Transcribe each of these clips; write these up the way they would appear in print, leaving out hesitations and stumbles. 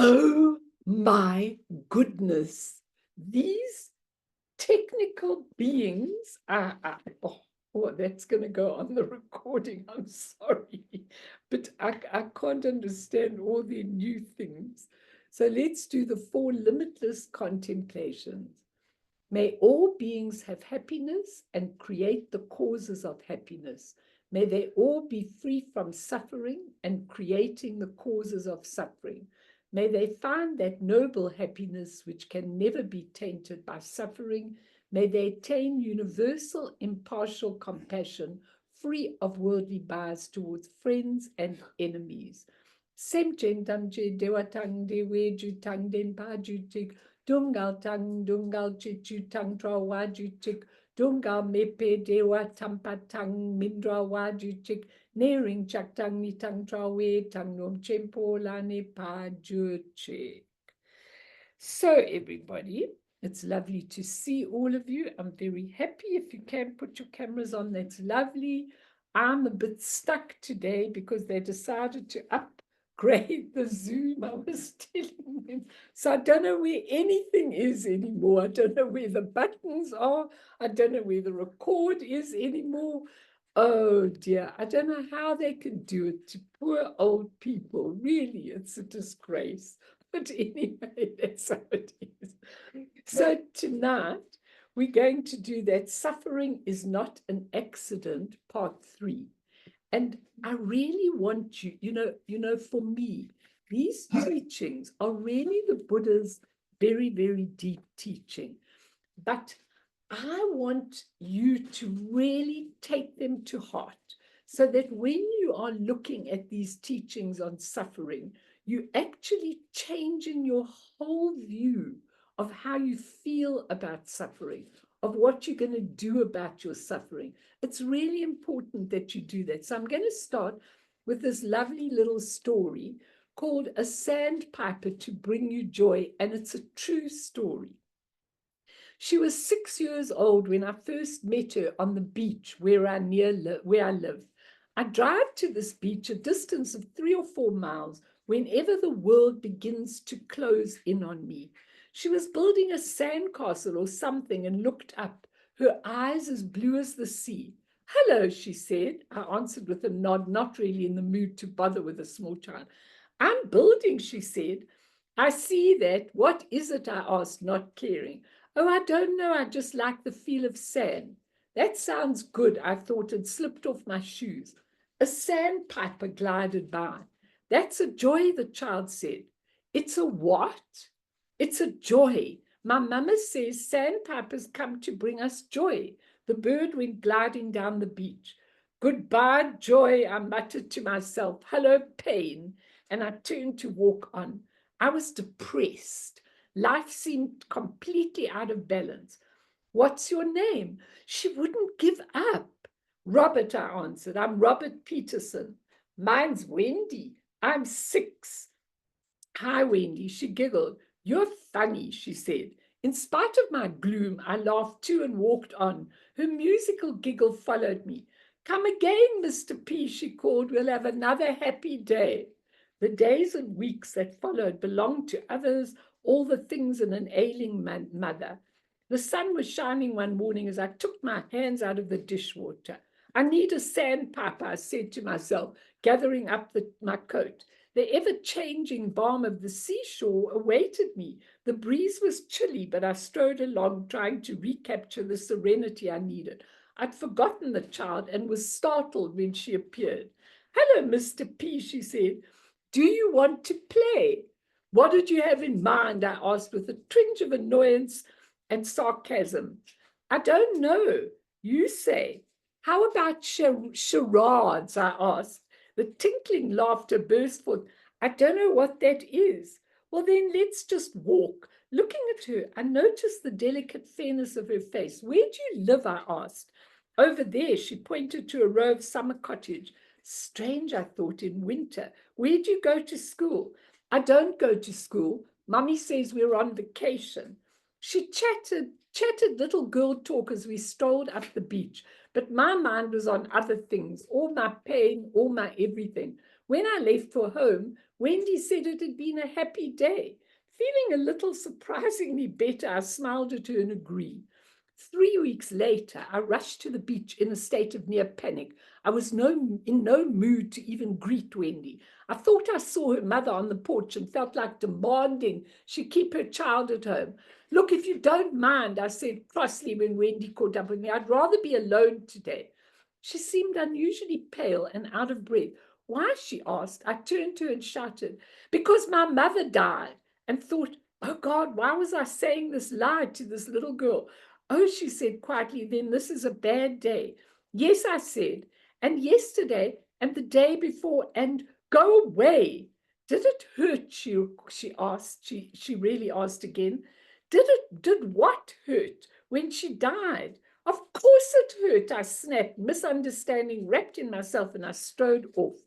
Oh my goodness. These technical beings oh, that's going to go on the recording. I'm sorry, but I can't understand all the new things. So let's do the 4 limitless contemplations. May all beings have happiness and create the causes of happiness. May they all be free from suffering and creating the causes of suffering. May they find that noble happiness which can never be tainted by suffering. May they attain universal impartial compassion, free of worldly bias towards friends and enemies. Semchen damje dewatang dewe jutang denpa jutik dungal tang dungal chichu tang tra wajutik dungal mepe dewa tampatang mindra wajutik nering chaktang ni tang trawe tang nom chempo lane pa jutik. So everybody, it's lovely to see all of you. I'm very happy. If you can put your cameras on, that's lovely. I'm a bit stuck today because they decided to upgrade the Zoom. I was telling them. So I don't know where anything is anymore. I don't know where the buttons are. I don't know where the record is anymore. Oh dear, I don't know how they can do it to poor old people. Really, it's a disgrace. But anyway, that's how it is. So tonight, we're going to do that suffering is not an accident, part 3. And I really want you, for me, these teachings are really the Buddha's very, very deep teaching. But I want you to really take them to heart so that when you are looking at these teachings on suffering, you actually change in your whole view of how you feel about suffering, of what you're going to do about your suffering. It's really important that you do that. So I'm going to start with this lovely little story called A Sandpiper to Bring You Joy, and it's a true story. She was 6 years old when I first met her on the beach where I live. I drive to this beach a distance of 3 or 4 miles whenever the world begins to close in on me. She was building a sandcastle or something and looked up, her eyes as blue as the sea. "Hello," she said. I answered with a nod, not really in the mood to bother with a small child. "I'm building," she said. "I see that. What is it?" I asked, not caring. "Oh, I don't know. I just like the feel of sand." That sounds good, I thought, and slipped off my shoes. A sandpiper glided by. "That's a joy," the child said. "It's a what?" "It's a joy. My mama says sandpipers come to bring us joy." The bird went gliding down the beach. "Goodbye, joy," I muttered to myself. "Hello, pain." And I turned to walk on. I was depressed. Life seemed completely out of balance. "What's your name?" She wouldn't give up. "Robert," I answered. "I'm Robert Peterson." "Mine's Wendy. I'm 6. "Hi, Wendy," she giggled. "You're funny," she said. In spite of my gloom, I laughed too and walked on. Her musical giggle followed me. "Come again, Mr. P," she called. "We'll have another happy day." The days and weeks that followed belonged to others, all the things in an ailing mother. The sun was shining one morning as I took my hands out of the dishwater. "I need a sandpiper," I said to myself, gathering up my coat. The ever-changing balm of the seashore awaited me. The breeze was chilly, but I strode along, trying to recapture the serenity I needed. I'd forgotten the child and was startled when she appeared. "Hello, Mr. P," she said. "Do you want to play?" "What did you have in mind?" I asked with a twinge of annoyance and sarcasm. "I don't know. You say." "How about charades?" I asked. The tinkling laughter burst forth. "I don't know what that is." "Well, then let's just walk." Looking at her, I noticed the delicate fairness of her face. "Where do you live?" I asked. "Over there." She pointed to a row of summer cottages. Strange, I thought, in winter. "Where do you go to school?" "I don't go to school. Mummy says we're on vacation." She chatted little girl talk as we strolled up the beach. But my mind was on other things, all my pain, all my everything. When I left for home, Wendy said it had been a happy day. Feeling a little surprisingly better, I smiled at her and agreed. 3 weeks later, I rushed to the beach in a state of near panic. I was in no mood to even greet Wendy. I thought I saw her mother on the porch and felt like demanding she keep her child at home. Look, if you don't mind, I said crossly when Wendy caught up with me, I'd rather be alone today. She seemed unusually pale and out of breath. Why? She asked. I turned to her and shouted, because my mother died, and thought, oh God, why was I saying this lie to this little girl? Oh, she said quietly, then this is a bad day. Yes, I said, and yesterday and the day before, and go away. Did it hurt you? She asked. She really asked again. Did what hurt when she died? Of course it hurt, I snapped, misunderstanding wrapped in myself, and I strode off.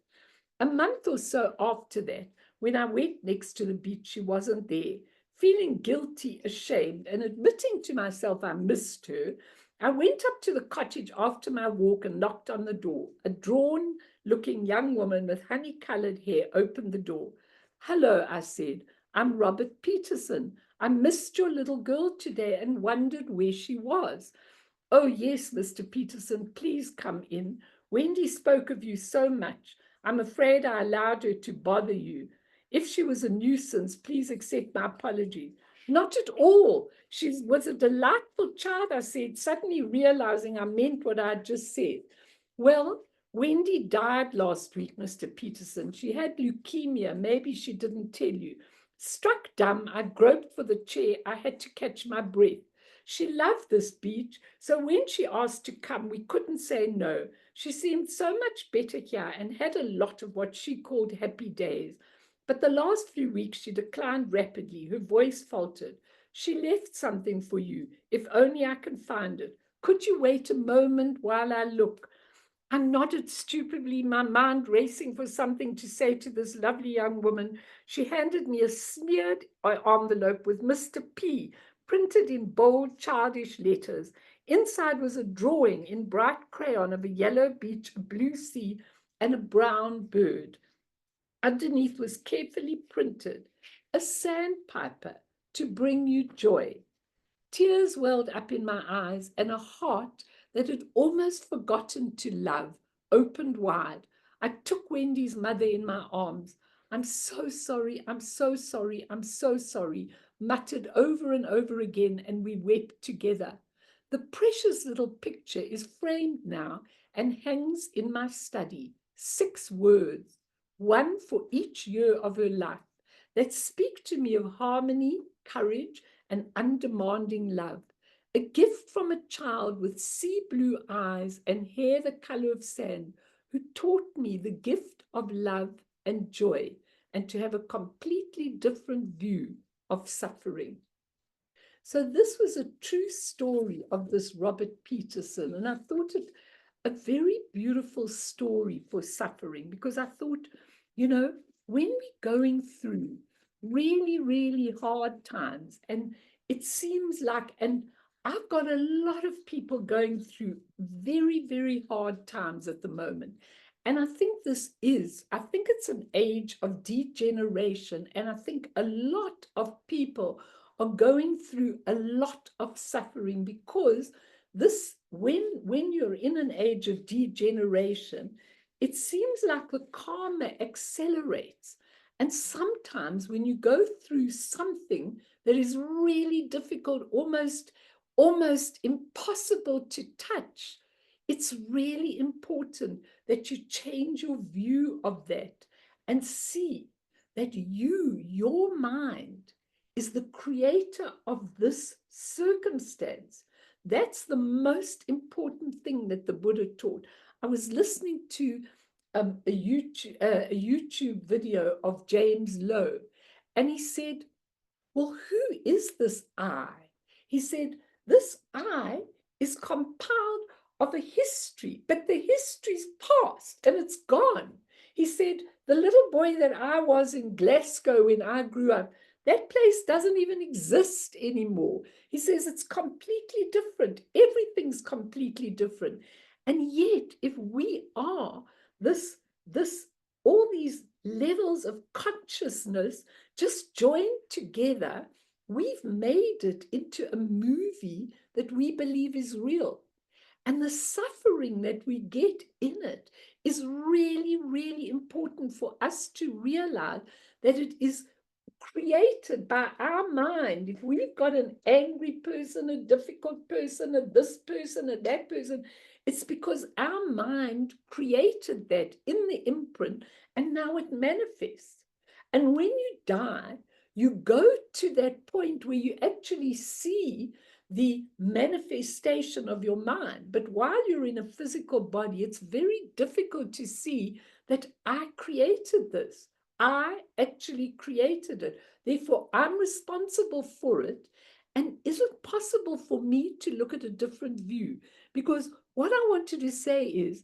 A month or so after that, when I went next to the beach, she wasn't there. Feeling guilty, ashamed, and admitting to myself I missed her, I went up to the cottage after my walk and knocked on the door. A drawn-looking young woman with honey-colored hair opened the door. Hello, I said. I'm Robert Peterson. I missed your little girl today and wondered where she was. Oh, yes, Mr. Peterson, please come in. Wendy spoke of you so much. I'm afraid I allowed her to bother you. If she was a nuisance, please accept my apology. Not at all. She was a delightful child, I said, suddenly realizing I meant what I had just said. Well, Wendy died last week, Mr. Peterson. She had leukemia. Maybe she didn't tell you. Struck dumb, I groped for the chair. I had to catch my breath. She loved this beach, so when she asked to come, we couldn't say no. She seemed so much better here and had a lot of what she called happy days. But the last few weeks she declined rapidly. Her voice faltered. She left something for you, if only I can find it. Could you wait a moment while I look? I nodded stupidly, my mind racing for something to say to this lovely young woman. She handed me a smeared envelope with Mr. P printed in bold, childish letters. Inside was a drawing in bright crayon of a yellow beach, a blue sea, and a brown bird. Underneath was carefully printed, a sandpiper to bring you joy. Tears welled up in my eyes, and a heart that had almost forgotten to love opened wide. I took Wendy's mother in my arms. I'm so sorry, I'm so sorry, I'm so sorry, muttered over and over again, and we wept together. The precious little picture is framed now and hangs in my study. 6 words, one for each year of her life, that speak to me of harmony, courage, and undemanding love. A gift from a child with sea blue eyes and hair the color of sand, who taught me the gift of love and joy, and to have a completely different view of suffering. So this was a true story of this Robert Peterson, and I thought it a very beautiful story for suffering, because I thought, you know, when we're going through really, really hard times, and it seems like, and I've got a lot of people going through very, very hard times at the moment. And I think I think it's an age of degeneration. And I think a lot of people are going through a lot of suffering, because when you're in an age of degeneration, it seems like the karma accelerates. And sometimes when you go through something that is really difficult, almost impossible to touch, it's really important that you change your view of that and see that your mind, is the creator of this circumstance. That's the most important thing that the Buddha taught. I was listening to a YouTube video of James Lowe, and he said, well, who is this I? He said, this I is compiled of a history, but the history's past and it's gone. He said, the little boy that I was in Glasgow when I grew up, that place doesn't even exist anymore. He says it's completely different. Everything's completely different. And yet, if we are this all these levels of consciousness just joined together, we've made it into a movie that we believe is real. And the suffering that we get in it is really, really important for us to realize that it is created by our mind. If we've got an angry person, a difficult person, a this person, a that person, it's because our mind created that in the imprint, and now it manifests. And when you die, you go to that point where you actually see the manifestation of your mind. But while you're in a physical body, it's very difficult to see that I created this. I actually created it. Therefore, I'm responsible for it. And is it possible for me to look at a different view? Because what I wanted to say is,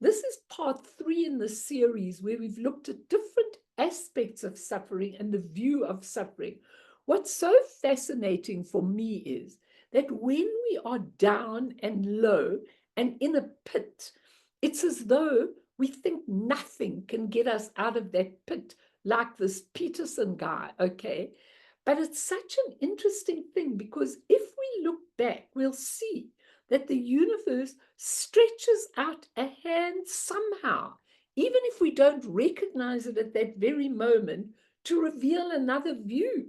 this is part 3 in the series where we've looked at different aspects of suffering and the view of suffering. What's so fascinating for me is that when we are down and low and in a pit, it's as though we think nothing can get us out of that pit, like this Peterson guy, okay? But it's such an interesting thing, because if we look back, we'll see that the universe stretches out a hand somehow, even if we don't recognize it at that very moment, to reveal another view.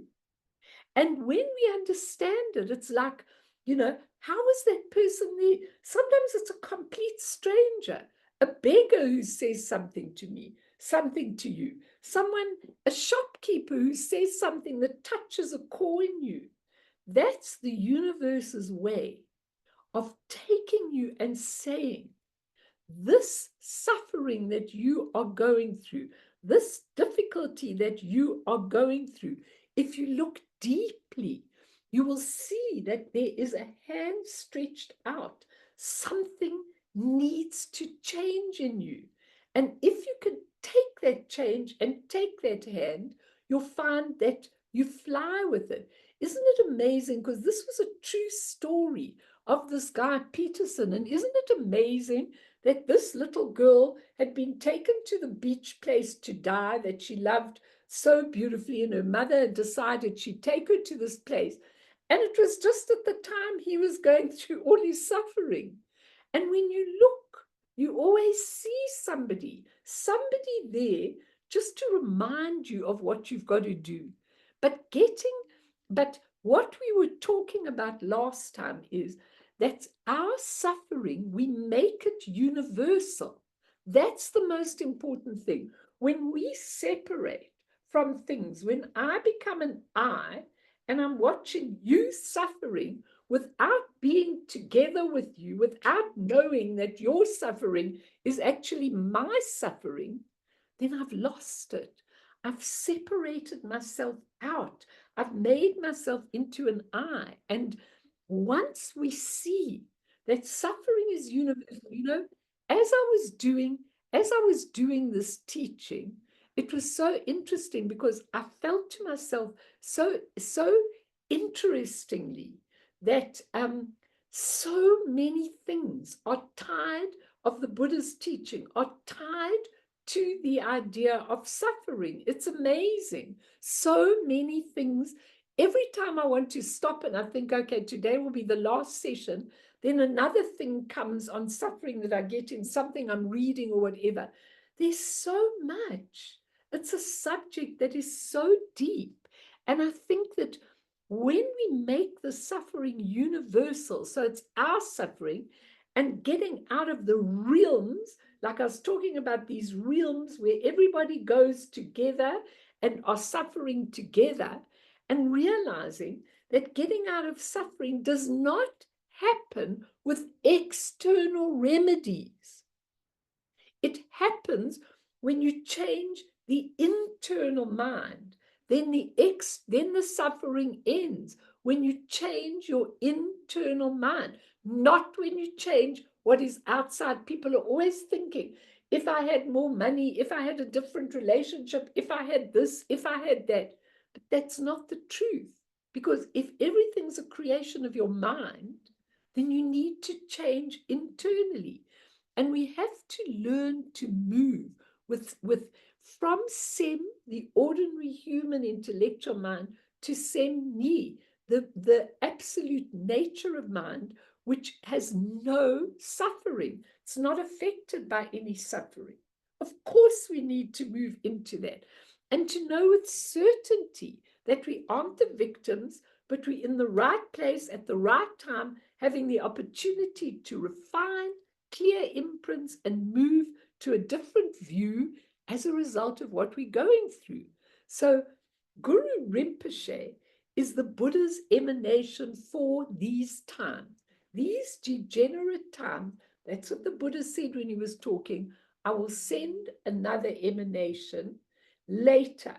And when we understand it, it's like, how is that person there? Sometimes it's a complete stranger, a beggar who says something to me, something to you, someone, a shopkeeper who says something that touches a core in you. That's the universe's way of taking you and saying, this suffering that you are going through, this difficulty that you are going through, if you look deeply, you will see that there is a hand stretched out. Something needs to change in you. And if you can take that change and take that hand, you'll find that you fly with it. Isn't it amazing? Because this was a true story of this guy, Peterson. And isn't it amazing that this little girl had been taken to the beach place to die that she loved so beautifully, and her mother had decided she'd take her to this place. And it was just at the time he was going through all his suffering. And when you look, you always see somebody there just to remind you of what you've got to do. But what we were talking about last time is that our suffering, we make it universal. That's the most important thing. When we separate from things, when I become an I and I'm watching you suffering without being together with you, without knowing that your suffering is actually my suffering, then I've lost it. I've separated myself out. I've made myself into an I. And once we see that suffering is universal, as I was doing this teaching, it was so interesting because I felt to myself so interestingly that so many things are tied of the Buddha's teaching, are tied to the idea of suffering. It's amazing. So many things. Every time I want to stop and I think, okay, today will be the last session, then another thing comes on suffering that I get in something I'm reading or whatever. There's so much. It's a subject that is so deep. And I think that when we make the suffering universal, so it's our suffering, and getting out of the realms, like I was talking about these realms where everybody goes together and are suffering together, and realizing that getting out of suffering does not happen with external remedies. It happens when you change the internal mind. Then the suffering ends when you change your internal mind, not when you change what is outside. People are always thinking, if I had more money, if I had a different relationship, if I had this, if I had that. But that's not the truth. Because if everything's a creation of your mind, then you need to change internally. And we have to learn to move with from Sem, the ordinary human intellectual mind, to Sem Ni, the absolute nature of mind, which has no suffering. It's not affected by any suffering. Of course, we need to move into that and to know with certainty that we aren't the victims, but we're in the right place at the right time, having the opportunity to refine, clear imprints, and move to a different view as a result of what we're going through. So Guru Rinpoche is the Buddha's emanation for these times, these degenerate times. That's what the Buddha said when he was talking. I will send another emanation later.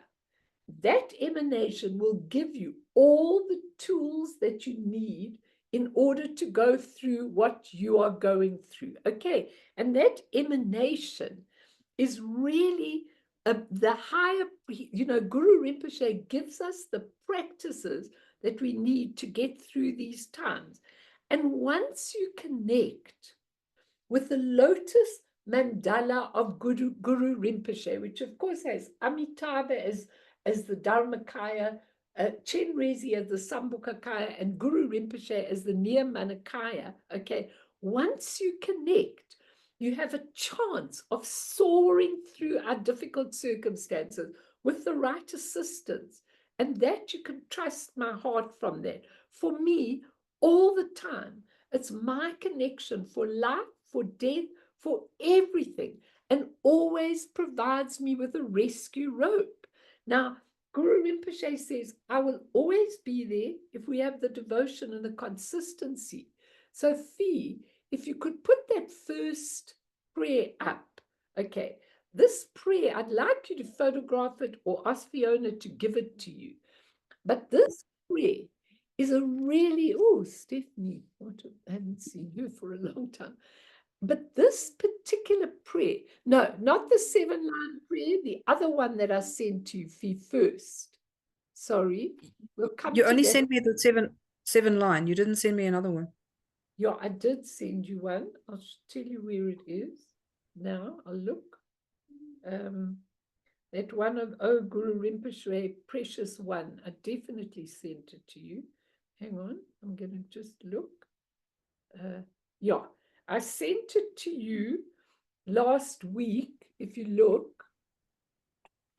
That emanation will give you all the tools that you need in order to go through what you are going through. Okay, and that emanation is really the higher, Guru Rinpoche gives us the practices that we need to get through these times. And once you connect with the lotus mandala of Guru Rinpoche, which of course has Amitabha as the Dharmakaya, Chenrezi as the Sambhogakaya, and Guru Rinpoche as the Nirmanakaya. Okay, once you connect, you have a chance of soaring through our difficult circumstances with the right assistance, and that you can trust my heart from that. For me, all the time, it's my connection for life, for death, for everything, and always provides me with a rescue rope. Now, Guru Rinpoche says, I will always be there if we have the devotion and the consistency. So, Fee, if you could put that first prayer up. Okay, this prayer, I'd like you to photograph it or ask Fiona to give it to you. But this prayer is a really, oh, Stephanie, I haven't seen her for a long time. But this particular prayer, no, not the 7-line prayer, the other one that I sent to you, Fee, first. Sorry, we'll come You to only that. sent me the seven line. You didn't send me another one. Yeah, I did send you one. I'll tell you where it is. Now, I'll look. That one of Guru Rinpoche, precious one. I definitely sent it to you. Hang on, I'm going to just look. Yeah, I sent it to you last week. If you look,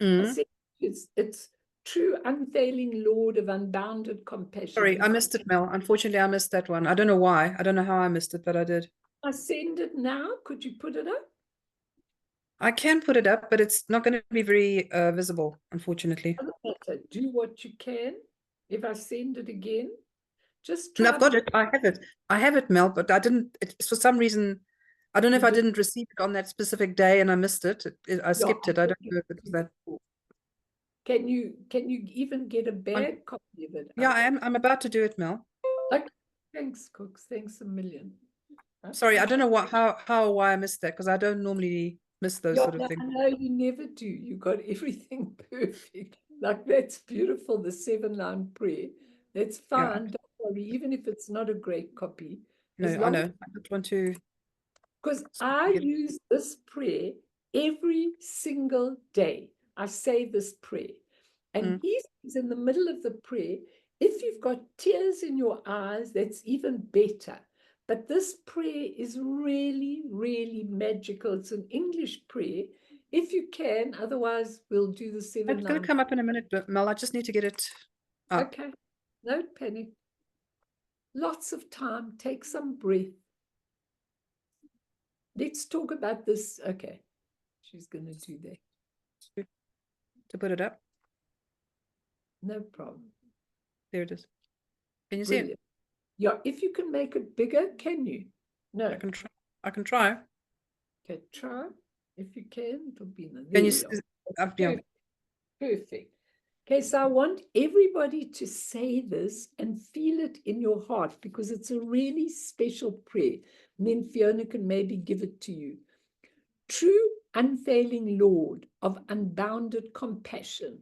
I said it's true unfailing Lord of unbounded compassion. Sorry, I missed it, Mel. Unfortunately, I missed that one. I don't know why. I don't know how I missed it, but I did. I send it now. Could you put it up? I can put it up, but it's not going to be very visible, unfortunately. Doesn't matter. Do what you can. If I send it again, just And try. I've got it. I have it. I have it, Mel, but I didn't. It's for some reason. I don't know if I didn't receive it on that specific day and I missed it. I skipped it. I don't know if it was that. Can you even get a bad copy of it? Yeah, I am. I'm about to do it, Mel. Okay. Thanks, Cooks. Thanks a million. Sorry, I don't know why I missed that because I don't normally miss those sort of things. I know you never do. You got everything perfect. Like that's beautiful. The 7-line prayer. That's fine. Yeah. Don't worry. Even if it's not a great copy. No, I know. I just want to. Because I use this prayer every single day. I say this prayer. And he says in the middle of the prayer, if you've got tears in your eyes, that's even better. But this prayer is really, really magical. It's an English prayer. If you can, otherwise we'll do the 7-line. It's going to come up in a minute, but Mel, I just need to get it up. Okay, no panic. Lots of time. Take some breath. Let's talk about this. Okay, she's going to do that. To put it up? No problem. There it is. Can you see it? Yeah, if you can make it bigger, can you? No. I can try. Okay, try. If you can, it'll be in Can you see? Perfect. Okay, so I want everybody to say this and feel it in your heart because it's a really special prayer. And then Fiona can maybe give it to you. True, unfailing Lord of unbounded compassion,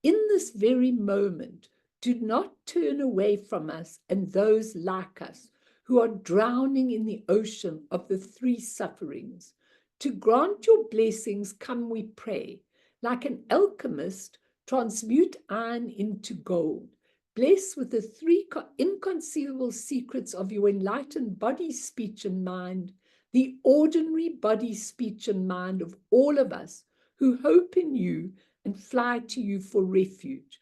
in this very moment, do not turn away from us and those like us who are drowning in the ocean of the 3 sufferings. To grant your blessings, come we pray. like an alchemist, transmute iron into gold. Bless with the three inconceivable secrets of your enlightened body, speech, and mind, the ordinary body, speech, and mind of all of us who hope in you and fly to you for refuge.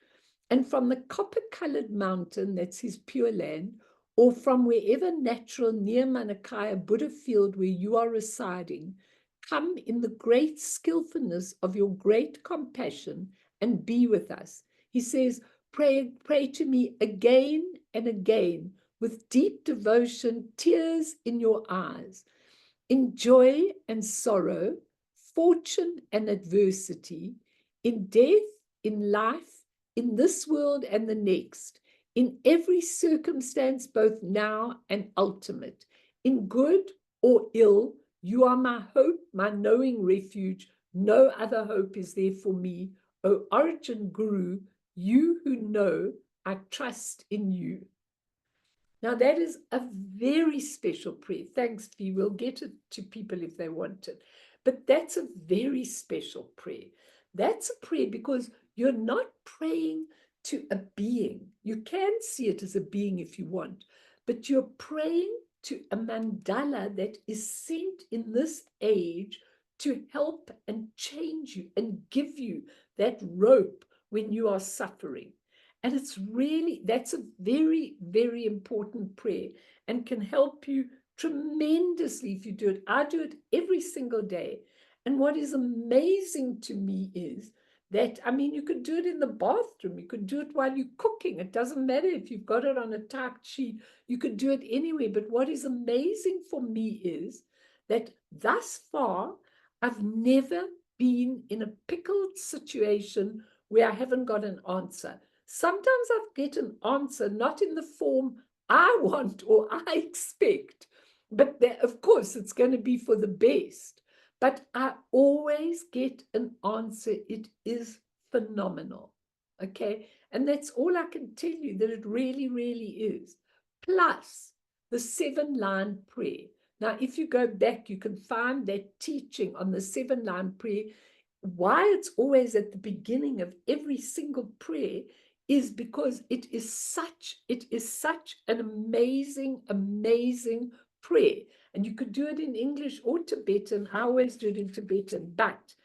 And from the copper-colored mountain, that's his pure land, or from wherever natural near Manakaya Buddha field where you are residing, come in the great skillfulness of your great compassion and be with us. He says, pray to me again and again with deep devotion, tears in your eyes. In joy and sorrow, fortune and adversity, in death, in life, in this world and the next, in every circumstance, both now and ultimate, in good or ill, you are my hope, my knowing refuge. No other hope is there for me. O Origin Guru, you who know, I trust in you. Now, that is a very special prayer. Thanks, Fee. We'll get it to people if they want it. But that's a very special prayer. That's a prayer because you're not praying to a being. You can see it as a being if you want, but you're praying to a mandala that is sent in this age to help and change you and give you that rope when you are suffering. And it's really, that's a very, very important prayer and can help you tremendously if you do it. I do it every single day. And what is amazing to me is that, I mean, you could do it in the bathroom. You could do it while you're cooking. It doesn't matter if you've got it on a typed sheet. You could do it anywhere. But what is amazing for me is that thus far, I've never been in a pickled situation where I haven't got an answer. Sometimes I get an answer not in the form I want or I expect, but of course it's going to be for the best. But I always get an answer. It is phenomenal. Okay. And that's all I can tell you, that it really, really is. Plus the 7-line prayer. Now, if you go back, you can find that teaching on the 7-line prayer. Why it's always at the beginning of every single prayer is because it is such an amazing, amazing prayer. And you could do it in English or Tibetan. I always do it in Tibetan. But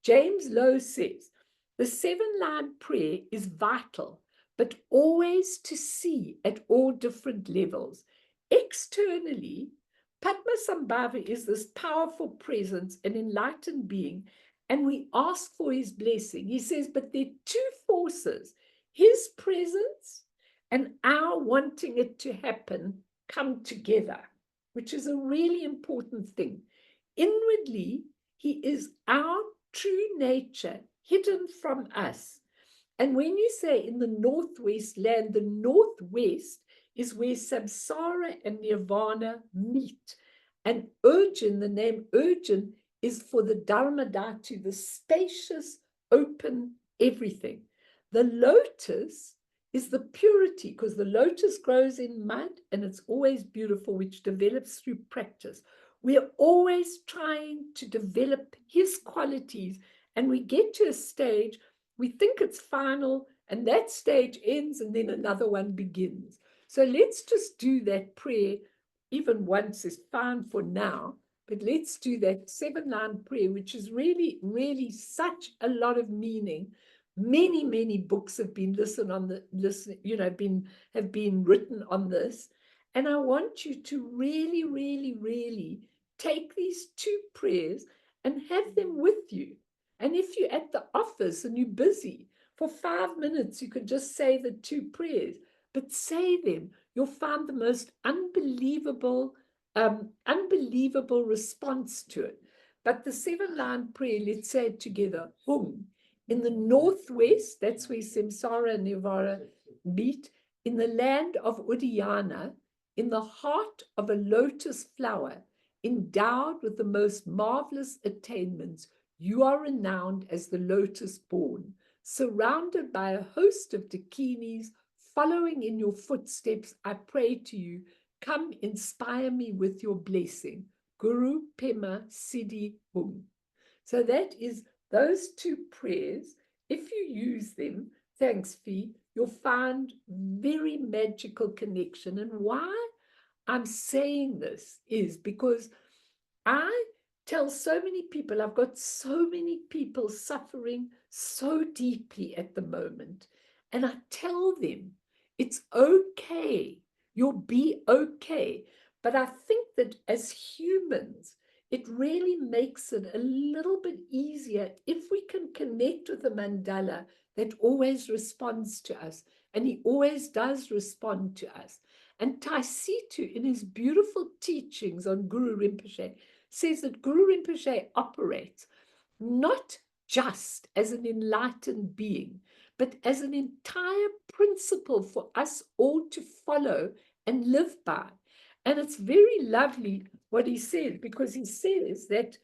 James Lowe says, the 7-line prayer is vital, but always to see at all different levels. Externally, Padmasambhava is this powerful presence, an enlightened being, and we ask for his blessing. He says, but there are two forces, his presence and our wanting it to happen come together, which is a really important thing. Inwardly, he is our true nature hidden from us. And when you say in the Northwest land, the Northwest is where samsara and nirvana meet. And Urgin, the name Urgin, is for the Dharma Dhatu, the spacious, open everything. The lotus is the purity, because the lotus grows in mud and it's always beautiful, which develops through practice. We are always trying to develop his qualities, and we get to a stage, we think it's final, and that stage ends, and then another one begins. So let's just do that prayer. Even once is fine for now, but let's do that 7-line prayer, which is really, really such a lot of meaning. Many, many books have been have been written on this. And I want you to really, really, really take these 2 prayers and have them with you. And if you're at the office and you're busy, for 5 minutes, you could just say the 2 prayers, but say them. You'll find the most unbelievable response to it. But the 7-line prayer, let's say it together. Hum. In the Northwest, that's where samsara and nirvana meet, in the land of Udayana, in the heart of a lotus flower, endowed with the most marvelous attainments, you are renowned as the lotus born, surrounded by a host of dakinis, following in your footsteps. I pray to you, come inspire me with your blessing. Guru Pema Siddhi Hum. So that is those two prayers, if you use them, thanks, Fee, you'll find very magical connection. And why I'm saying this is because I tell so many people, I've got so many people suffering so deeply at the moment. And I tell them, it's okay. You'll be okay. But I think that as humans, it really makes it a little bit easier if we can connect with the mandala that always responds to us. And he always does respond to us. And Taisitu, in his beautiful teachings on Guru Rinpoche, says that Guru Rinpoche operates not just as an enlightened being, but as an entire principle for us all to follow and live by. And it's very lovely what he says, because he says that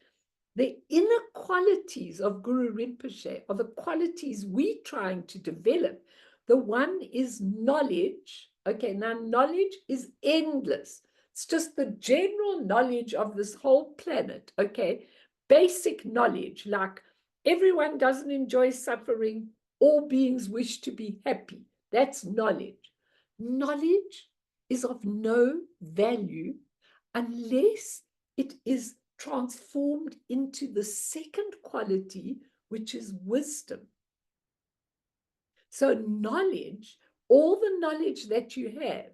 the inner qualities of Guru Rinpoche are the qualities we're trying to develop. The one is knowledge. Okay, now knowledge is endless. It's just the general knowledge of this whole planet. Okay, basic knowledge, like everyone doesn't enjoy suffering, all beings wish to be happy. That's knowledge. Knowledge is of no value unless it is transformed into the second quality, which is wisdom. So knowledge, all the knowledge that you have,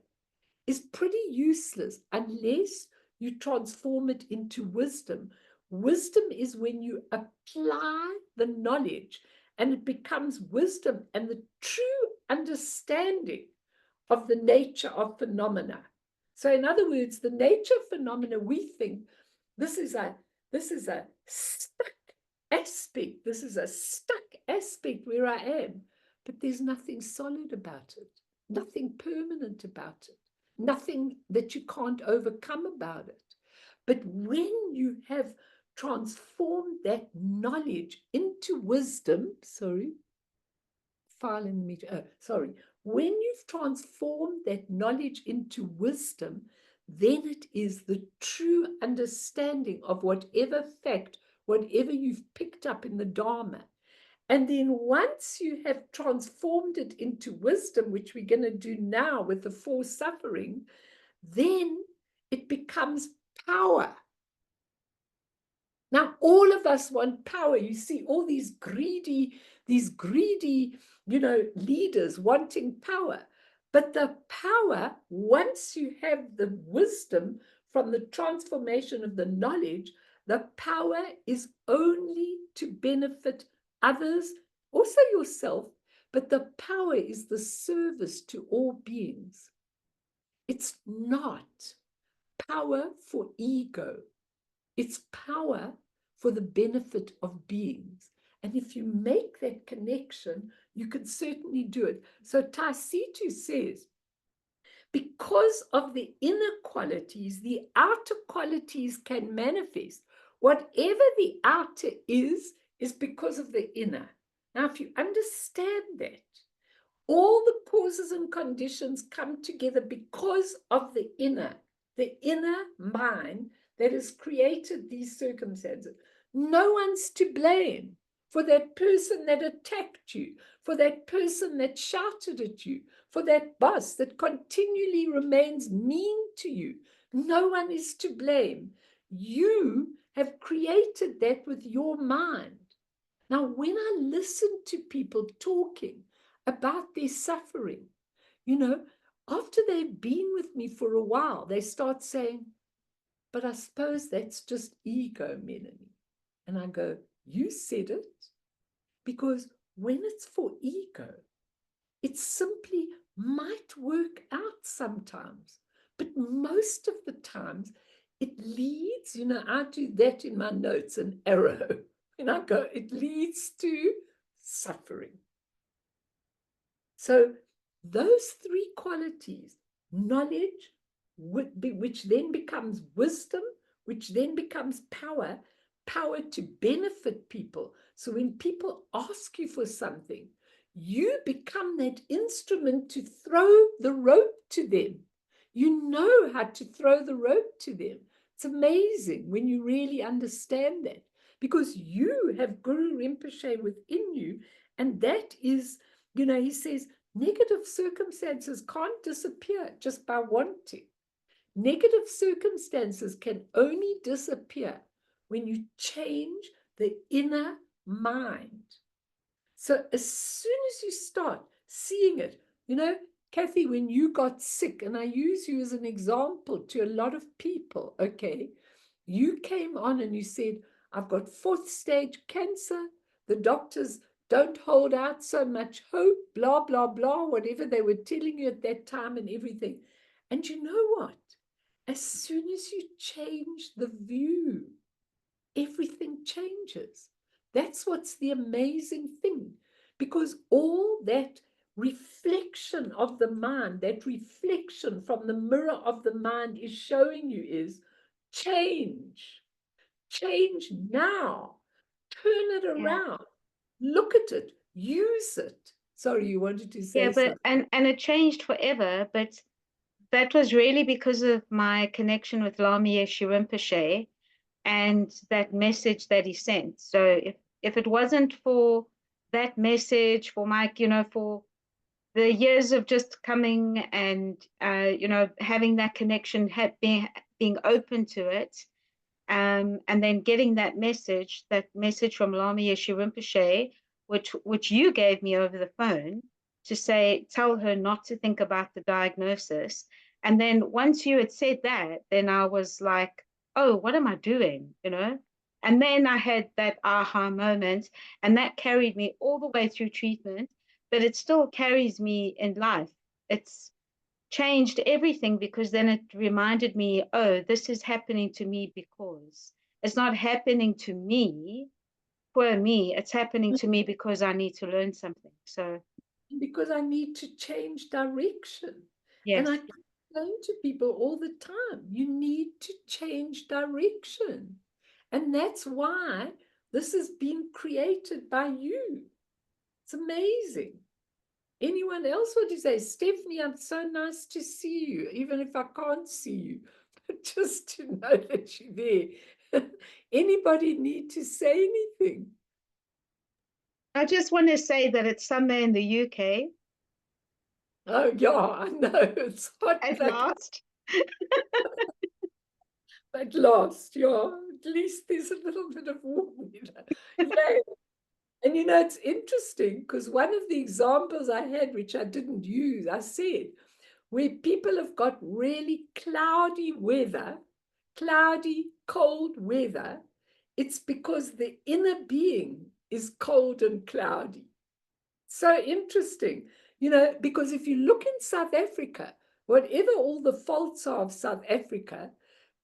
is pretty useless unless you transform it into wisdom. Wisdom is when you apply the knowledge and it becomes wisdom and the true understanding of the nature of phenomena. So in other words, the nature of phenomena, we think this is a stuck aspect. This is a stuck aspect where I am. But there's nothing solid about it, nothing permanent about it, nothing that you can't overcome about it. But when you have transformed that knowledge into wisdom, when you've transformed that knowledge into wisdom, then it is the true understanding of whatever fact, whatever you've picked up in the Dharma. And then once you have transformed it into wisdom, which we're going to do now with the four suffering, then it becomes power. Now, all of us want power. You see all these greedy, leaders wanting power. But the power, once you have the wisdom from the transformation of the knowledge, the power is only to benefit others, also yourself, but the power is the service to all beings. It's not power for ego. It's power for the benefit of beings. And if you make that connection, you can certainly do it. So Taisitu says, because of the inner qualities, the outer qualities can manifest. Whatever the outer is because of the inner. Now, if you understand that, all the causes and conditions come together because of the inner mind that has created these circumstances. No one's to blame for that person that attacked you, for that person that shouted at you, for that boss that continually remains mean to you. No one is to blame. You have created that with your mind. Now, when I listen to people talking about their suffering, after they've been with me for a while, they start saying, but I suppose that's just ego, Melanie. And I go, you said it. Because when it's for ego, it simply might work out sometimes. But most of the times, it leads, I do that in my notes, an arrow. And I go, it leads to suffering. So those three qualities, knowledge, which then becomes wisdom, which then becomes power to benefit people. So when people ask you for something, you become that instrument to throw the rope to them. You know how to throw the rope to them. It's amazing when you really understand that, because you have Guru Rinpoche within you. And that is, he says, negative circumstances can't disappear just by wanting. Negative circumstances can only disappear when you change the inner mind. So as soon as you start seeing it, Kathy, when you got sick, and I use you as an example to a lot of people, okay, you came on and you said, I've got 4th stage cancer. The doctors don't hold out so much hope, blah, blah, blah, whatever they were telling you at that time and everything. And you know what? As soon as you change the view, everything changes. That's what's the amazing thing, because all that reflection of the mind, that reflection from the mirror of the mind is showing you is change. Change now. Turn it around. Look at it. Use it. Sorry, you wanted to say but something. and it changed forever, but that was really because of my connection with Lama Yeshe Rinpoche and that message that he sent. So if it wasn't for that message, for Mike, for the years of just coming and having that connection, being open to it, and then getting that message from Lama Yeshe Rinpoche, which you gave me over the phone, to say, tell her not to think about the diagnosis. And then once you had said that, then I was like, oh, what am I doing? And then I had that aha moment, and that carried me all the way through treatment, but it still carries me in life. It's changed everything, because then it reminded me, oh, this is happening to me because it's not happening to me for me. It's happening to me because I need to learn something. So Because I need to change direction. yes. And I explain to people all the time, you need to change direction. And that's why this is being created by you. It's amazing. Anyone else want to say, Stephanie, I'm so nice to see you, even if I can't see you, but just to know that you're there. Anybody need to say anything? I just want to say that it's somewhere in the UK Oh, yeah, I know. It's hot. at Like, last. at last, yeah. At least there's a little bit of warm, Yeah. And it's interesting because one of the examples I had, which I didn't use, I said, where people have got really cloudy weather, cloudy, cold weather, it's because the inner being is cold and cloudy. So interesting, because if you look in South Africa, whatever all the faults are of South Africa,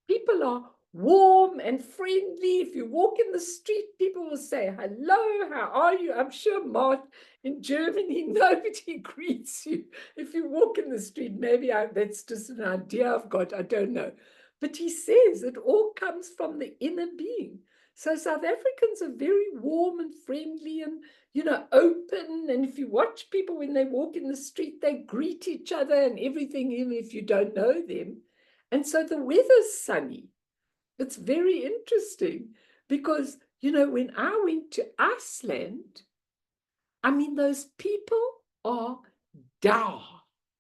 people are warm and friendly. If you walk in the street, people will say, hello, how are you? I'm sure, Mart, in Germany, nobody greets you. If you walk in the street, maybe that's just an idea I've got, I don't know. But he says it all comes from the inner being. So South Africans are very warm and friendly and, open. And if you watch people when they walk in the street, they greet each other and everything, even if you don't know them. And so the weather's sunny. It's very interesting because, when I went to Iceland, I mean, those people are dour.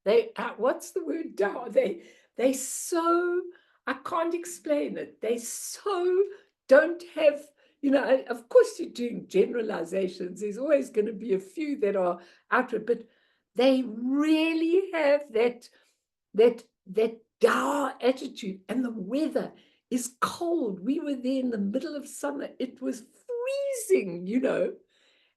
They what's the word dour? They so, I can't explain it. They so don't have, of course you're doing generalizations. There's always going to be a few that are outward, but they really have that dour attitude. And the weather is cold. We were there in the middle of summer. It was freezing,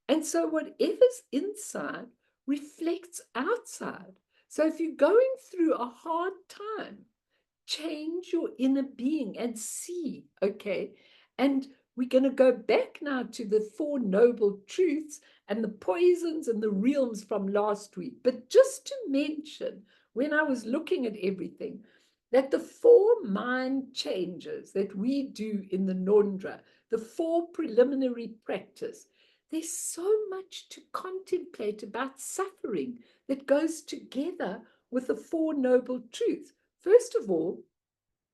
And so whatever's inside reflects outside. So if you're going through a hard time, change your inner being and see, okay? And we're going to go back now to the 4 noble truths and the poisons and the realms from last week. But just to mention, when I was looking at everything, that the 4 mind changes that we do in the Nondra, the 4 preliminary practice, there's so much to contemplate about suffering that goes together with the 4 noble truths. First of all,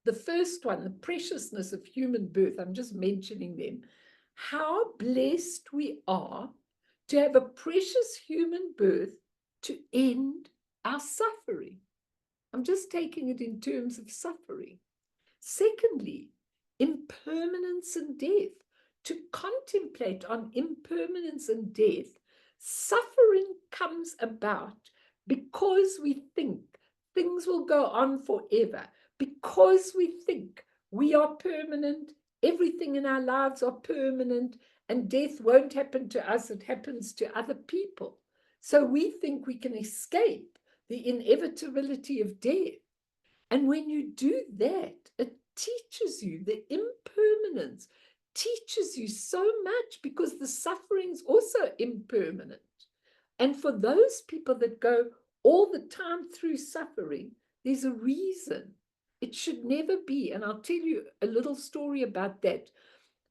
the first one, the preciousness of human birth, I'm just mentioning them. how blessed we are to have a precious human birth to end our suffering. I'm just taking it in terms of suffering. Secondly, impermanence and death. To contemplate on impermanence and death, suffering comes about because we think things will go on forever, because we think we are permanent, everything in our lives are permanent, and death won't happen to us, it happens to other people. So we think we can escape the inevitability of death. And when you do that, it teaches you the impermanence, teaches you so much, because the suffering's also impermanent. And for those people that go all the time through suffering, there's a reason. It should never be. And I'll tell you a little story about that.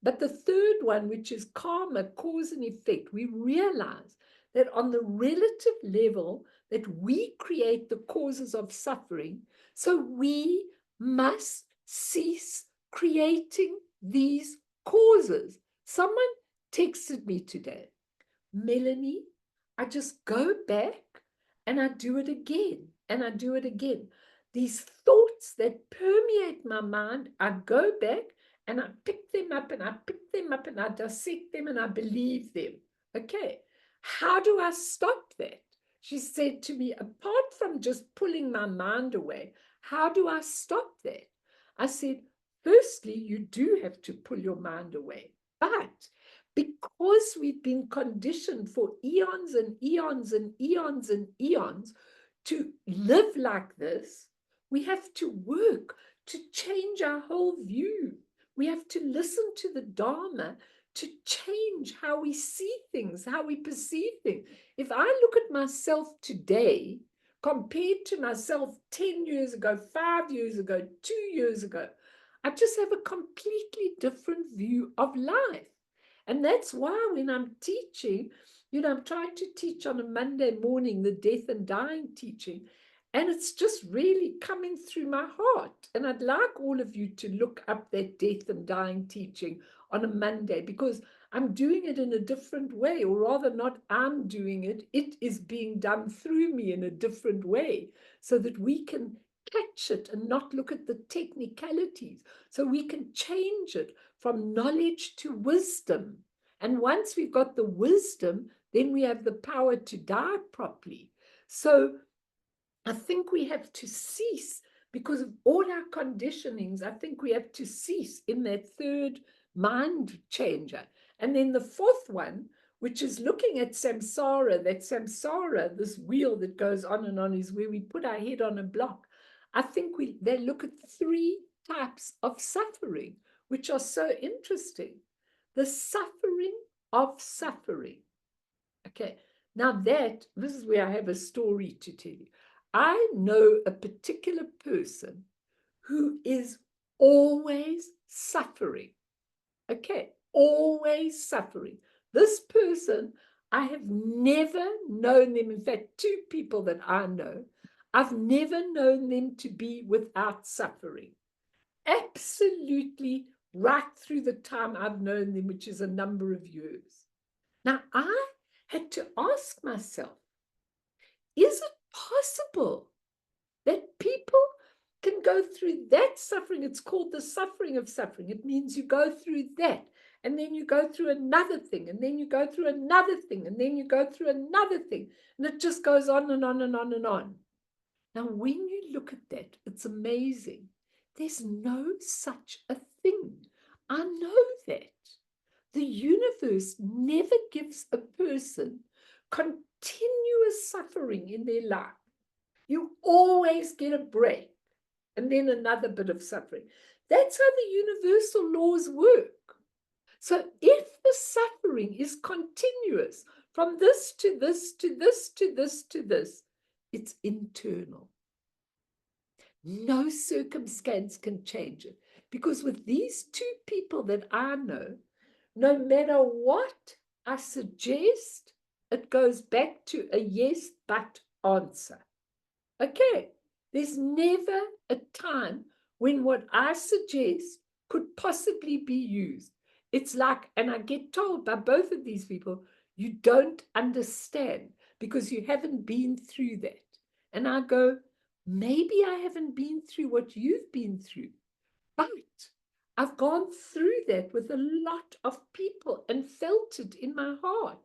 But the third one, which is karma, cause and effect, we realize that on the relative level that we create the causes of suffering, so we must cease creating these causes. Someone texted me today, Melanie, I just go back and I do it again and I do it again. These thoughts that permeate my mind, I go back and I pick them up and I pick them up and I dissect them and I believe them. Okay, how do I stop that? She said to me, apart from just pulling my mind away, how do I stop that? I said, firstly, you do have to pull your mind away. But because we've been conditioned for eons and eons and eons and eons to live like this, we have to work to change our whole view. We have to listen to the Dharma to change how we see things, how we perceive things. If I look at myself today compared to myself 10 years ago, 5 years ago, 2 years ago, I just have a completely different view of life. And that's why when I'm teaching, I'm trying to teach on a Monday morning, the death and dying teaching, and it's just really coming through my heart. And I'd like all of you to look up that death and dying teaching on a Monday, because I'm doing it in a different way, or rather not I'm doing it, it is being done through me in a different way, so that we can catch it and not look at the technicalities, so we can change it from knowledge to wisdom. And once we've got the wisdom, then we have the power to die properly. So I think we have to cease, because of all our conditionings, I think we have to cease in that third mind changer. And then the fourth one, which is looking at samsara, that samsara, this wheel that goes on and on, is where we put our head on a block. I think they look at 3 types of suffering, which are so interesting. The suffering of suffering. Okay, now this is where I have a story to tell you. I know a particular person who is always suffering. Okay, always suffering. This person, I have never known them. In fact, 2 people that I know, I've never known them to be without suffering. Absolutely right through the time I've known them, which is a number of years. Now, I had to ask myself, is it possible that people can go through that suffering? It's called the suffering of suffering. It means you go through that, and then you go through another thing, and then you go through another thing, and then you go through another thing, and it just goes on and on and on and on. Now, when you look at that, it's amazing. There's no such a thing. I know that. The universe never gives a person continuous suffering in their life. You always get a break and then another bit of suffering. That's how the universal laws work. So if the suffering is continuous from this to this to this to this to this, it's internal. No circumstance can change it. Because with these 2 people that I know, no matter what I suggest, it goes back to a yes, but answer. Okay, there's never a time when what I suggest could possibly be used. it's like, and I get told by both of these people, you don't understand because you haven't been through that. And I go, maybe I haven't been through what you've been through, but I've gone through that with a lot of people and felt it in my heart.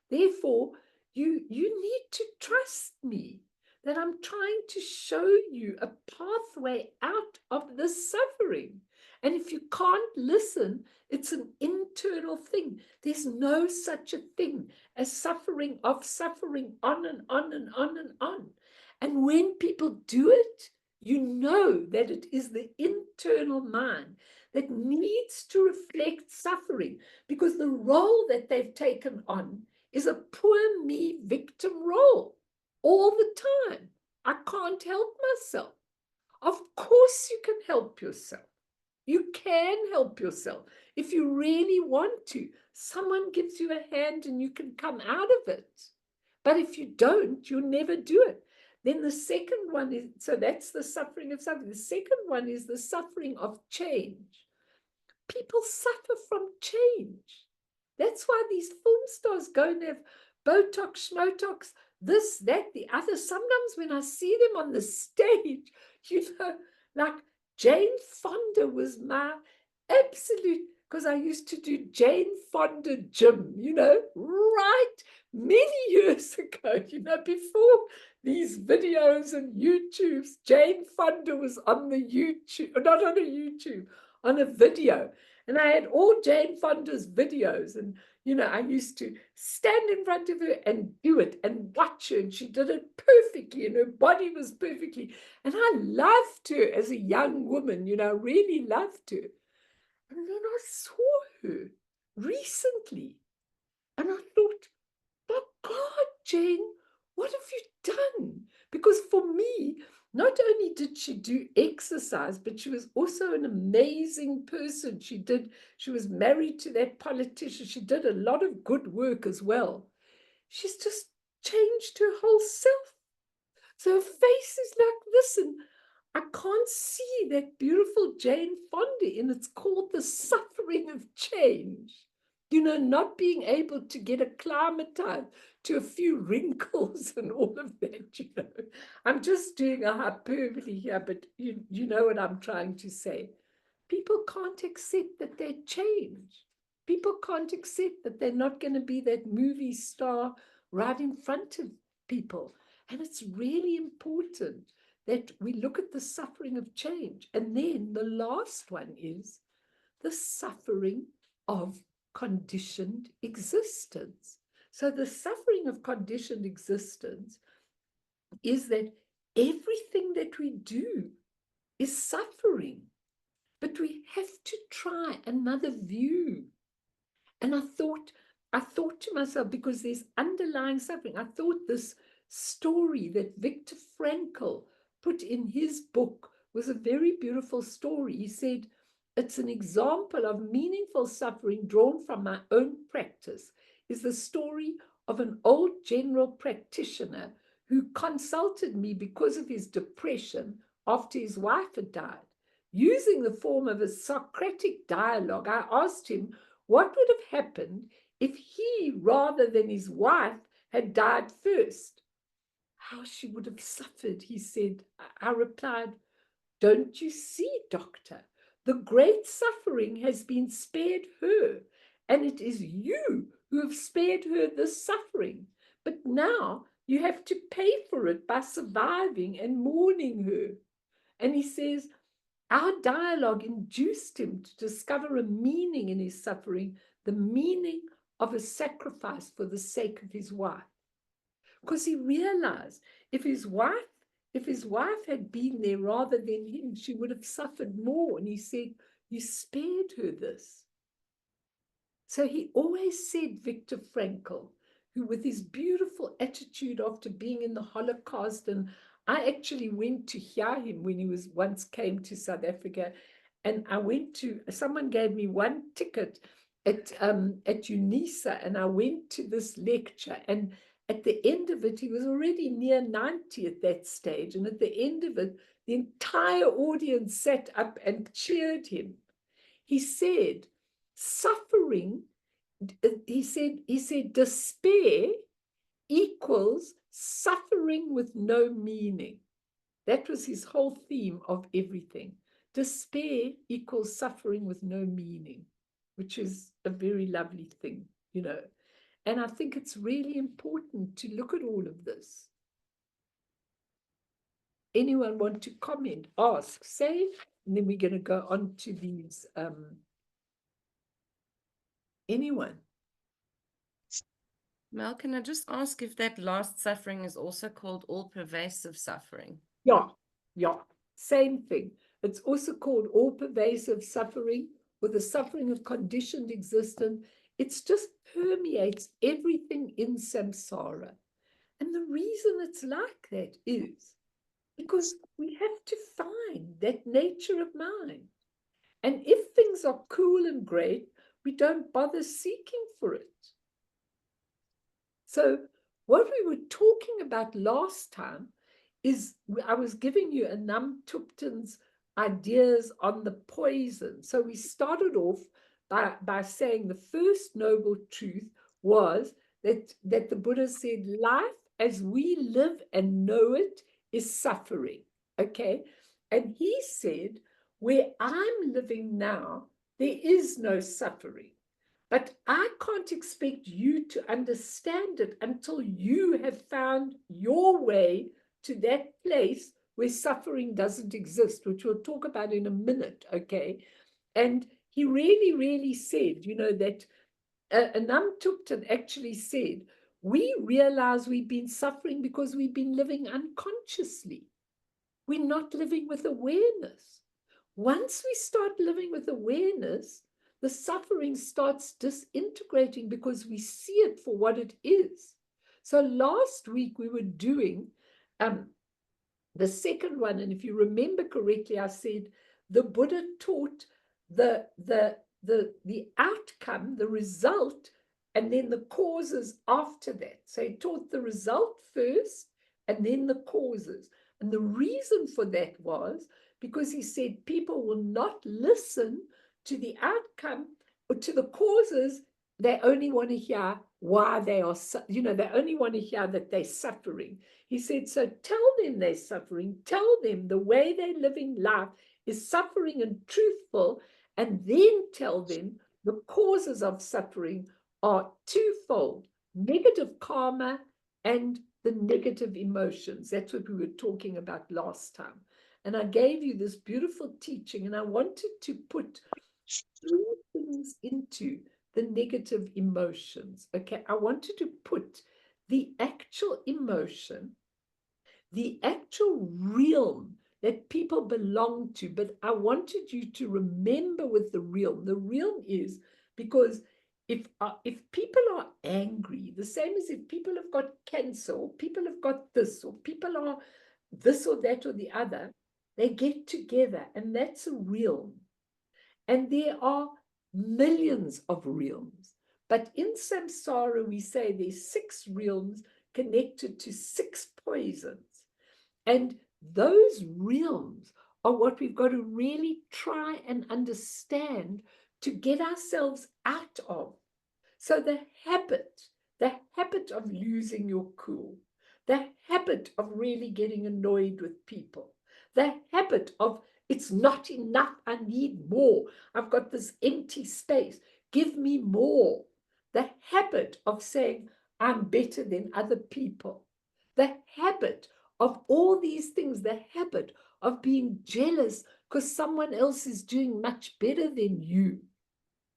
Therefore, you need to trust me that I'm trying to show you a pathway out of this suffering. And if you can't listen, it's an internal thing. There's no such a thing as suffering of suffering on and on and on and on. And when people do it, you know that it is the internal mind that needs to reflect suffering, because the role that they've taken on is a poor me victim role all the time. I can't help myself. Of course you can help yourself. You can help yourself. If you really want to, someone gives you a hand and you can come out of it. But if you don't, you'll never do it. Then the second one is, so that's the suffering of something. The second one is the suffering of change. People suffer from change. That's why these film stars go and have Botox, Schmotox, this, that, the other. Sometimes when I see them on the stage, like Jane Fonda was my absolute, because I used to do Jane Fonda gym, right many years ago, before these videos and YouTubes. Jane Fonda was on the YouTube, not on a YouTube, on a video. And I had all Jane Fonda's videos. And, I used to stand in front of her and do it and watch her. And she did it perfectly. And her body was perfectly. And I loved her as a young woman, really loved her. And then I saw her recently. And I thought, my God, Jane, what have you done? Because for me, not only did she do exercise, but she was also an amazing person. She was married to that politician. She did a lot of good work as well. She's just changed her whole self. So her face is like this, and I can't see that beautiful Jane Fonda, and it's called the suffering of change. Not being able to get acclimatized to a few wrinkles and all of that. I'm just doing a hyperbole here, but you know what I'm trying to say. People can't accept that they change. People can't accept that they're not going to be that movie star right in front of people. And it's really important that we look at the suffering of change. And then the last one is the suffering of conditioned existence. So the suffering of conditioned existence is that everything that we do is suffering, but we have to try another view. And I thought to myself, because there's underlying suffering, I thought this story that Viktor Frankl put in his book was a very beautiful story. He said, it's an example of meaningful suffering drawn from my own practice, is the story of an old general practitioner who consulted me because of his depression after his wife had died. Using the form of a Socratic dialogue, I asked him what would have happened if he, rather than his wife, had died first. How she would have suffered, he said. I replied, don't you see, doctor? The great suffering has been spared her, and it is you who have spared her this suffering. But now you have to pay for it by surviving and mourning her. And he says, our dialogue induced him to discover a meaning in his suffering, the meaning of a sacrifice for the sake of his wife. Because he realized if his wife had been there rather than him, she would have suffered more. And he said, you spared her this. So he always said, Viktor Frankl, who with his beautiful attitude after being in the Holocaust, and I actually went to hear him when he once came to South Africa, and someone gave me one ticket at UNISA, and I went to this lecture, and at the end of it, he was already near 90 at that stage. And at the end of it, the entire audience sat up and cheered him. He said, suffering, he said despair equals suffering with no meaning. That was his whole theme of everything. Despair equals suffering with no meaning, which is a very lovely thing, you know. And I think it's really important to look at all of this. Anyone want to comment, ask, say, and then we're going to go on to these. Anyone? Mel, can I just ask if that last suffering is also called all-pervasive suffering? Yeah, yeah, same thing. It's also called all-pervasive suffering, or the suffering of conditioned existence. It just permeates everything in samsara. And the reason it's like that is because we have to find that nature of mind. And if things are cool and great, we don't bother seeking for it. So what we were talking about last time is I was giving you a Tupten's ideas on the poison. So we started off by saying the first noble truth was that the Buddha said life as we live and know it is suffering. Okay. And he said, where I'm living now, there is no suffering. But I can't expect you to understand it until you have found your way to that place where suffering doesn't exist, which we'll talk about in a minute, okay? And he really, really said, you know, that Anam Tupten actually said, we realize we've been suffering because we've been living unconsciously. We're not living with awareness. Once we start living with awareness, the suffering starts disintegrating because we see it for what it is. So last week we were doing the second one, and if you remember correctly, I said the Buddha taught the outcome, the result, and then the causes after that. So he taught the result first and then the causes. And the reason for that was because he said people will not listen to the outcome or to the causes. They only want to hear why they are, you know, they only want to hear that they're suffering. He said, so tell them they're suffering, tell them the way they're living life is suffering and truthful, and then tell them the causes of suffering are twofold: negative karma and the negative emotions. That's what we were talking about last time. And I gave you this beautiful teaching, and I wanted to put three things into the negative emotions. Okay, I wanted to put the actual emotion, the actual realm that people belong to, but I wanted you to remember with the realm. The realm is because if people are angry, the same as if people have got cancer, or people have got this, or people are this or that or the other, they get together, and that's a realm. And there are millions of realms. But in samsara, we say there's 6 realms connected to 6 poisons. And those realms are what we've got to really try and understand to get ourselves out of. So the habit of losing your cool, the habit of really getting annoyed with people, the habit of it's not enough, I need more, I've got this empty space, give me more. The habit of saying I'm better than other people, the habit of all these things, the habit of being jealous because someone else is doing much better than you,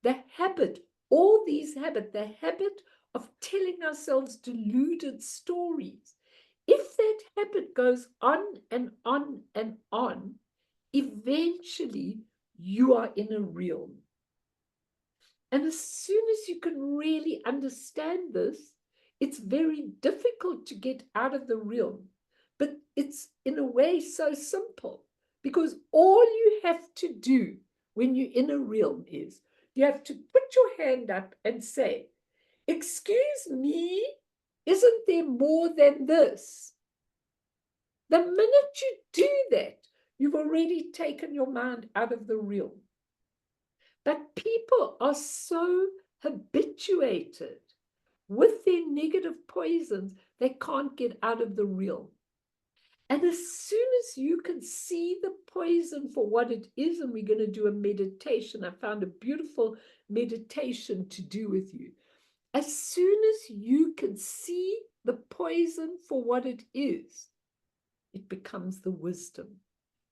the habit, all these habits, the habit of telling ourselves deluded stories. If that habit goes on and on and on, eventually you are in a realm. And as soon as you can really understand this, it's very difficult to get out of the realm. But it's in a way so simple, because all you have to do when you're in a realm is you have to put your hand up and say, excuse me, isn't there more than this? The minute you do that, you've already taken your mind out of the realm. But people are so habituated with their negative poisons, they can't get out of the realm. And as soon as you can see the poison for what it is, and we're going to do a meditation, I found a beautiful meditation to do with you. As soon as you can see the poison for what it is, it becomes the wisdom.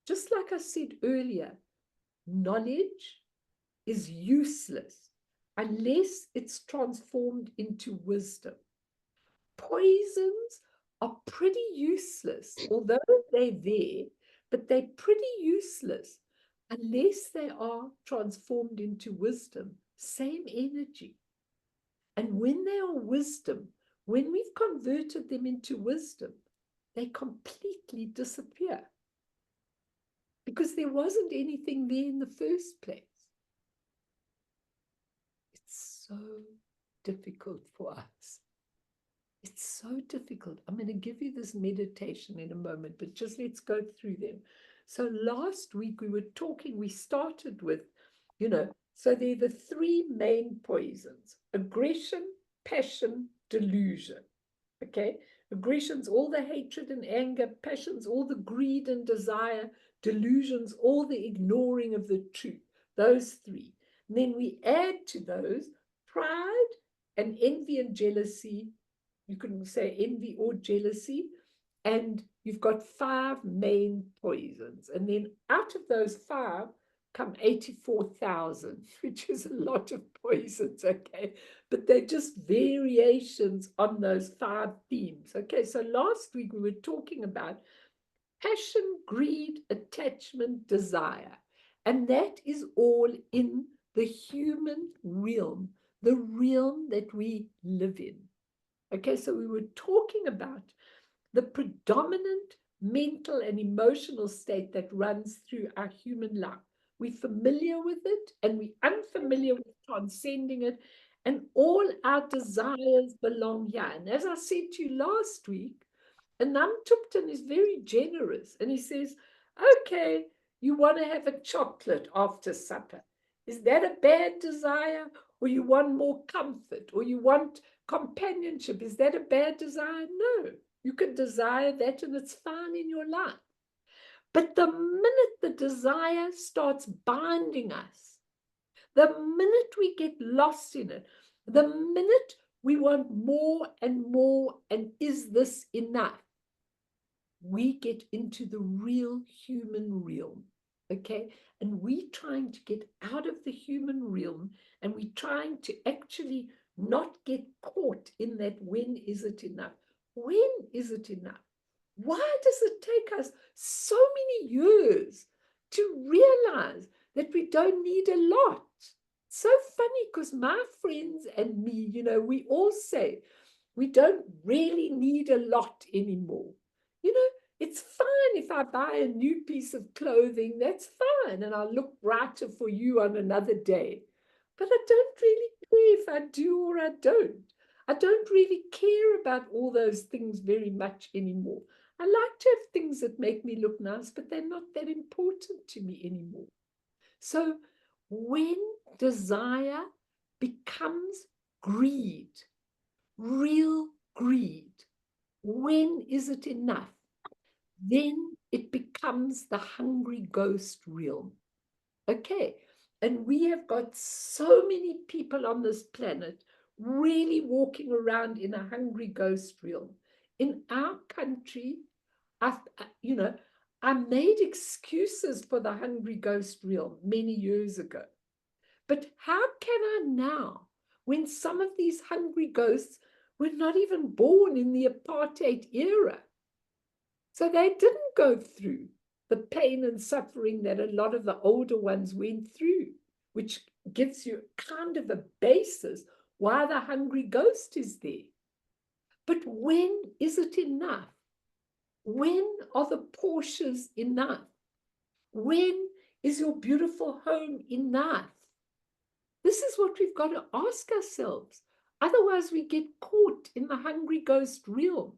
Just like I said earlier, knowledge is useless unless it's transformed into wisdom. Poisons are pretty useless, although they're there, but they're pretty useless unless they are transformed into wisdom. Same energy. And when they are wisdom, when we've converted them into wisdom, they completely disappear because there wasn't anything there in the first place. It's so difficult for us. It's so difficult. I'm going to give you this meditation in a moment, but just let's go through them. So last week we were talking, we started with, so there are the three main poisons: aggression, passion, delusion. Okay? Aggression's all the hatred and anger, passion's all the greed and desire, delusion's all the ignoring of the truth. Those three. And then we add to those pride and envy and jealousy. You can say envy or jealousy, and you've got 5 main poisons. And then out of those 5 come 84,000, which is a lot of poisons, okay? But they're just variations on those 5 themes, okay? So last week we were talking about passion, greed, attachment, desire. And that is all in the human realm, the realm that we live in. Okay, so we were talking about the predominant mental and emotional state that runs through our human life. We're familiar with it and we're unfamiliar with transcending it, and all our desires belong here. And as I said to you last week, Anam Tupton is very generous and he says, okay, you want to have a chocolate after supper. Is that a bad desire? Or you want more comfort? Or you want companionship? Is that a bad desire? No. You can desire that and it's fine in your life. But the minute the desire starts binding us, the minute we get lost in it, the minute we want more and more, and is this enough? We get into the real human realm, okay? And we're trying to get out of the human realm, and we're trying to actually not get caught in that when is it enough? When is it enough? Why does it take us so many years to realize that we don't need a lot? So funny, because my friends and me, we all say we don't really need a lot anymore. It's fine if I buy a new piece of clothing, that's fine, and I'll look brighter for you on another day. But I don't really care if I do or I don't. I don't really care about all those things very much anymore. I like to have things that make me look nice, but they're not that important to me anymore. So when desire becomes greed, real greed, when is it enough? Then it becomes the hungry ghost realm. Okay, and we have got so many people on this planet really walking around in a hungry ghost realm. In our country, I made excuses for the hungry ghost realm many years ago. But how can I now, when some of these hungry ghosts were not even born in the apartheid era? So they didn't go through the pain and suffering that a lot of the older ones went through, which gives you kind of a basis why the hungry ghost is there. But when is it enough? When are the Porsches enough? When is your beautiful home enough? This is what we've got to ask ourselves. Otherwise, we get caught in the hungry ghost realm.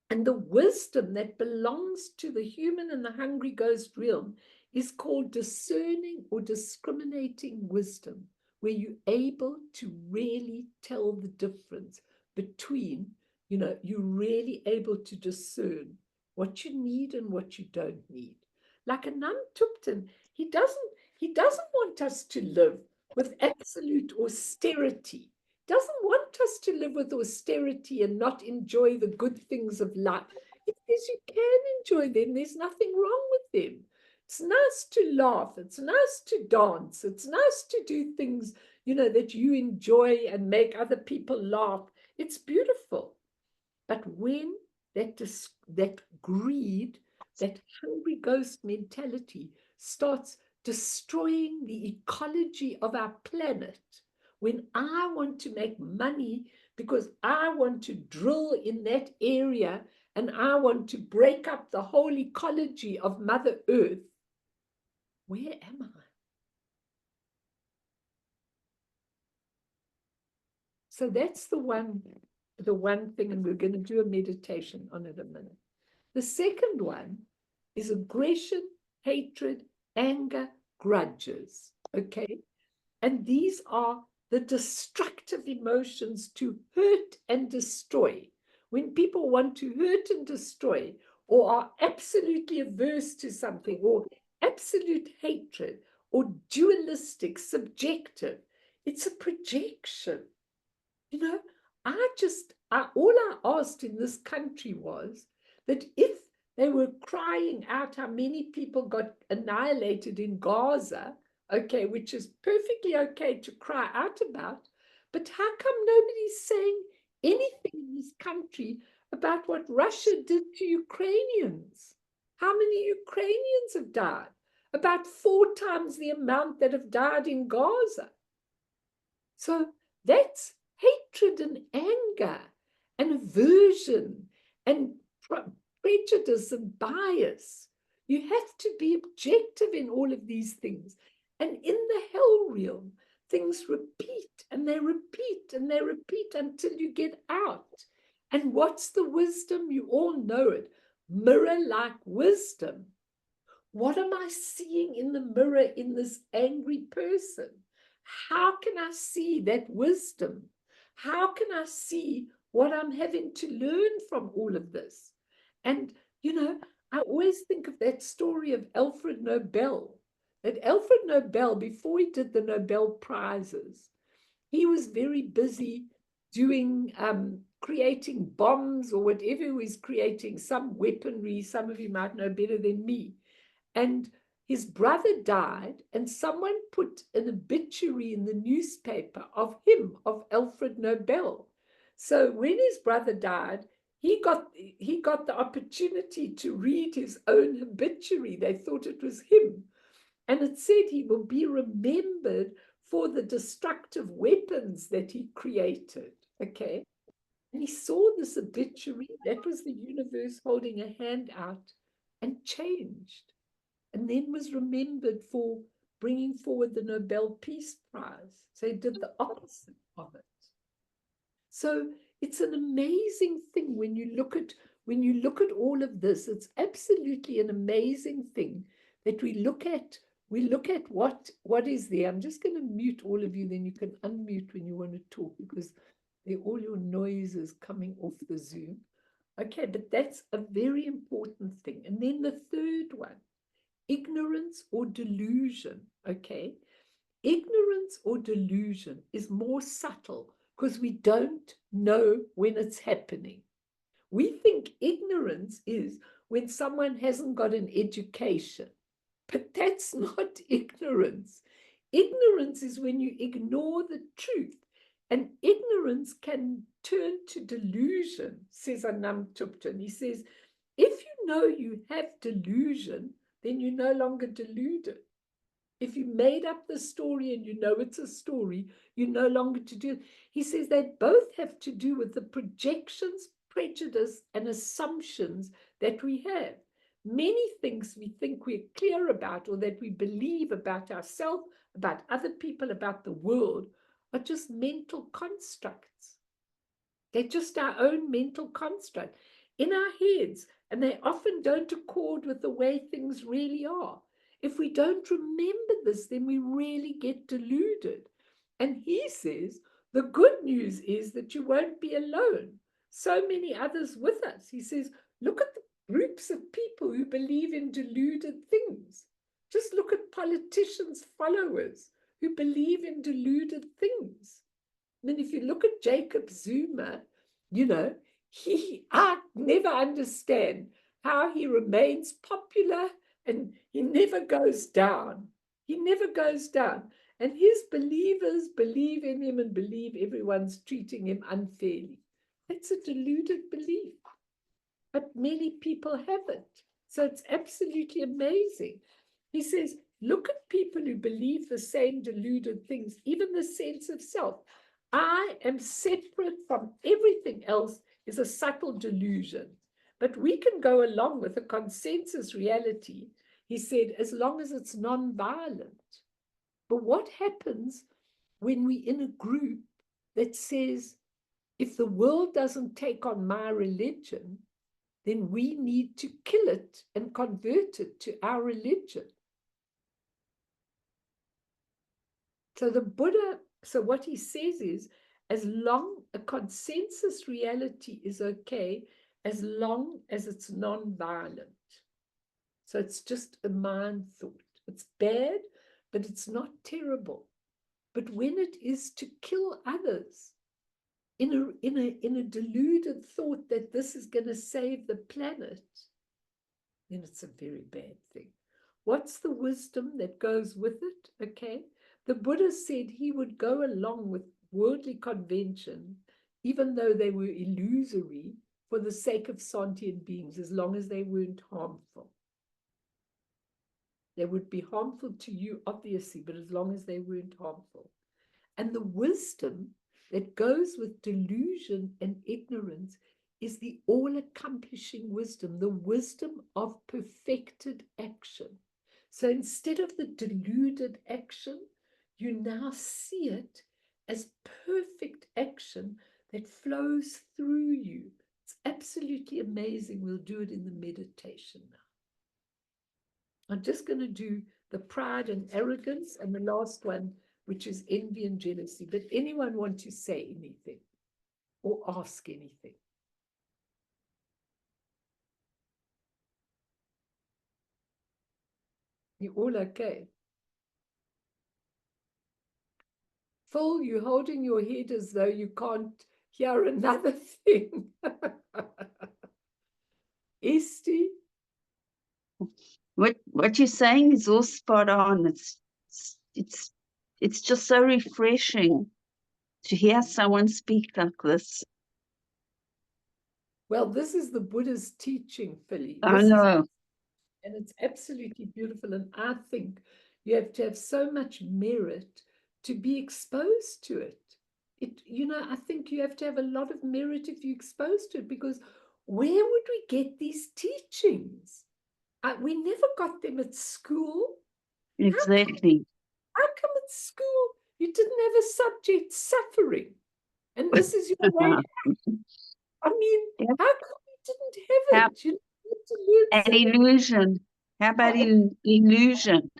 And the wisdom that belongs to the human and the hungry ghost realm is called discerning or discriminating wisdom, where you're able to really tell the difference between, you're really able to discern what you need and what you don't need. Like a Nam Tupten, he doesn't want us to live with absolute austerity. He doesn't want us to live with austerity and not enjoy the good things of life. He says you can enjoy them. There's nothing wrong with them. It's nice to laugh. It's nice to dance. It's nice to do things, that you enjoy and make other people laugh. It's beautiful. But when that greed, that hungry ghost mentality starts destroying the ecology of our planet, when I want to make money because I want to drill in that area and I want to break up the whole ecology of Mother Earth, where am I? So that's the one thing, and we're going to do a meditation on it in a minute. The second one is aggression, hatred, anger, grudges, okay? And these are the destructive emotions to hurt and destroy. When people want to hurt and destroy, or are absolutely averse to something, or absolute hatred, or dualistic, subjective, it's a projection. All I asked in this country was that if they were crying out how many people got annihilated in Gaza, okay, which is perfectly okay to cry out about, but how come nobody's saying anything in this country about what Russia did to Ukrainians? How many Ukrainians have died? About 4 times the amount that have died in Gaza. So that's hatred and anger and aversion and prejudice and bias. You have to be objective in all of these things. And in the hell realm, things repeat and they repeat and they repeat until you get out. And what's the wisdom? You all know it. Mirror-like wisdom. What am I seeing in the mirror in this angry person? How can I see that wisdom? How can I see what I'm having to learn from all of this? And, I always think of that story of Alfred Nobel. That Alfred Nobel, before he did the Nobel Prizes, he was very busy doing, creating bombs or whatever he was creating, some weaponry. Some of you might know better than me. And his brother died, and someone put an obituary in the newspaper of him, of Alfred Nobel. So when his brother died, he got the opportunity to read his own obituary. They thought it was him. And it said he will be remembered for the destructive weapons that he created. Okay. And he saw this obituary. That was the universe holding a hand out, and changed. And then was remembered for bringing forward the Nobel Peace Prize. So he did the opposite of it. So it's an amazing thing when you look at all of this. It's absolutely an amazing thing that we look at what is there. I'm just going to mute all of you, then you can unmute when you want to talk, because all your noises coming off the Zoom. Okay, but that's a very important thing. And then the third one, ignorance or delusion, okay? Ignorance or delusion is more subtle because we don't know when it's happening. We think ignorance is when someone hasn't got an education, but that's not ignorance. Ignorance is when you ignore the truth, and ignorance can turn to delusion, says Anam Tupten. He says, if you know you have delusion, then you're no longer deluded. If you made up the story and you know it's a story, you're no longer to do it. He says they both have to do with the projections, prejudice, and assumptions that we have. Many things we think we're clear about, or that we believe about ourselves, about other people, about the world, are just mental constructs. They're just our own mental construct in our heads, and they often don't accord with the way things really are. If we don't remember this, then we really get deluded. And he says, the good news is that you won't be alone. So many others with us. He says, look at the groups of people who believe in deluded things. Just look at politicians' followers who believe in deluded things. I mean, if you look at Jacob Zuma, you know, I never understand how he remains popular and he never goes down. He never goes down. And his believers believe in him and believe everyone's treating him unfairly. That's a deluded belief. But many people have it. So it's absolutely amazing. He says, look at people who believe the same deluded things, even the sense of self. I am separate from everything else is a subtle delusion. But we can go along with a consensus reality, he said, as long as it's non-violent. But what happens when we're in a group that says, if the world doesn't take on my religion, then we need to kill it and convert it to our religion? So the Buddha, so what he says is, as long a consensus reality is okay, as long as it's non-violent. So it's just a mind thought. It's bad, but it's not terrible. But when it is to kill others in a deluded thought that this is going to save the planet, then it's a very bad thing. What's the wisdom that goes with it? Okay. The Buddha said he would go along with worldly convention, even though they were illusory, for the sake of sentient beings, as long as they weren't harmful. They would be harmful to you, obviously, but as long as they weren't harmful. And the wisdom that goes with delusion and ignorance is the all-accomplishing wisdom, the wisdom of perfected action. So instead of the deluded action, you now see it as perfect action that flows through you. It's absolutely amazing. We'll do it in the meditation now. I'm just going to do the pride and arrogance and the last one, which is envy and jealousy. But anyone want to say anything or ask anything? You all okay? Phil, you're holding your head as though you can't hear another thing. Esty? What you're saying is all spot on. It's just so refreshing to hear someone speak like this. Well, this is the Buddha's teaching, Philly. I know. And it's absolutely beautiful. And I think you have to have so much merit to be exposed to it. I think you have to have a lot of merit if you're exposed to it, because where would we get these teachings? We never got them at school. Exactly. How come at school you didn't have a subject, suffering? And this is your way. I mean, Yep. how come we didn't have it? You need to learn An illusion. How about illusion?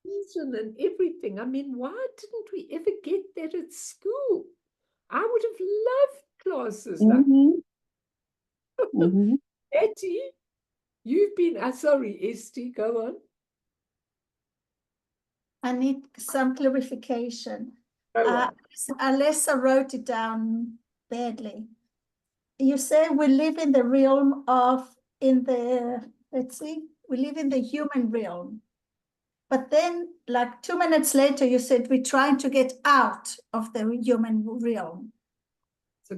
Illusion and everything. I mean, why didn't we ever get that at school? I would have loved classes like Mm-hmm. Etty, you've been, sorry, Esty, go on. I need some clarification. Go on. Unless I wrote it down badly. You say we live in the realm of, let's see, we live in the human realm. But then, like 2 minutes later, you said we're trying to get out of the human realm.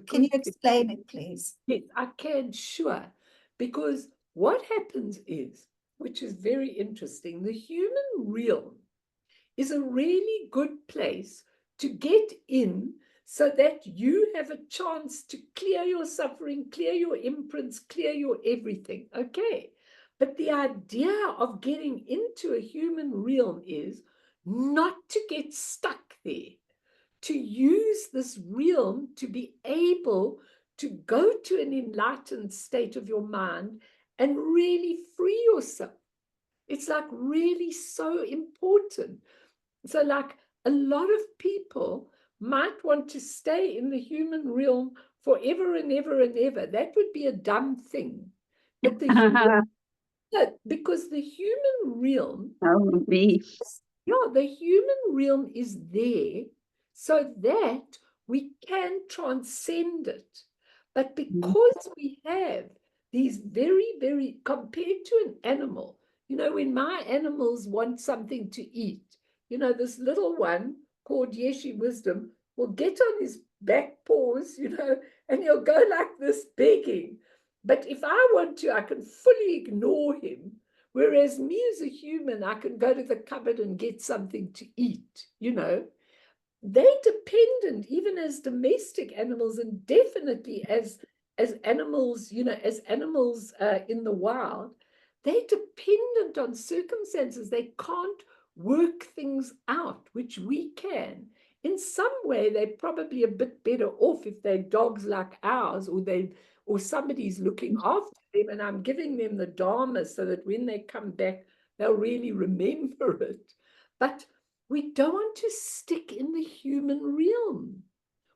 Can you explain it, please? Yes, I can, sure. Because what happens is, which is very interesting, the human realm is a really good place to get in so that you have a chance to clear your suffering, clear your imprints, clear your everything. Okay. But the idea of getting into a human realm is not to get stuck there, to use this realm to be able to go to an enlightened state of your mind and really free yourself. It's like really so important. So like a lot of people might want to stay in the human realm forever and ever and ever. That would be a dumb thing. But the human, because the human realm, Oh, me. yeah, the human realm is there so that we can transcend it. But because we have these very, very, compared to an animal, you know, when my animals want something to eat, you know, this little one called Yeshi Wisdom will get on his back paws, you know, and he'll go like this begging. But if I want to, I can fully ignore him. Whereas me as a human, I can go to the cupboard and get something to eat, you know. They're dependent, even as domestic animals, and definitely as animals, you know, as animals in the wild, they're dependent on circumstances. They can't work things out, which we can. In some way, they're probably a bit better off if they're dogs like ours, or somebody's looking after them, and I'm giving them the Dharma so that when they come back, they'll really remember it. But we don't want to stick in the human realm.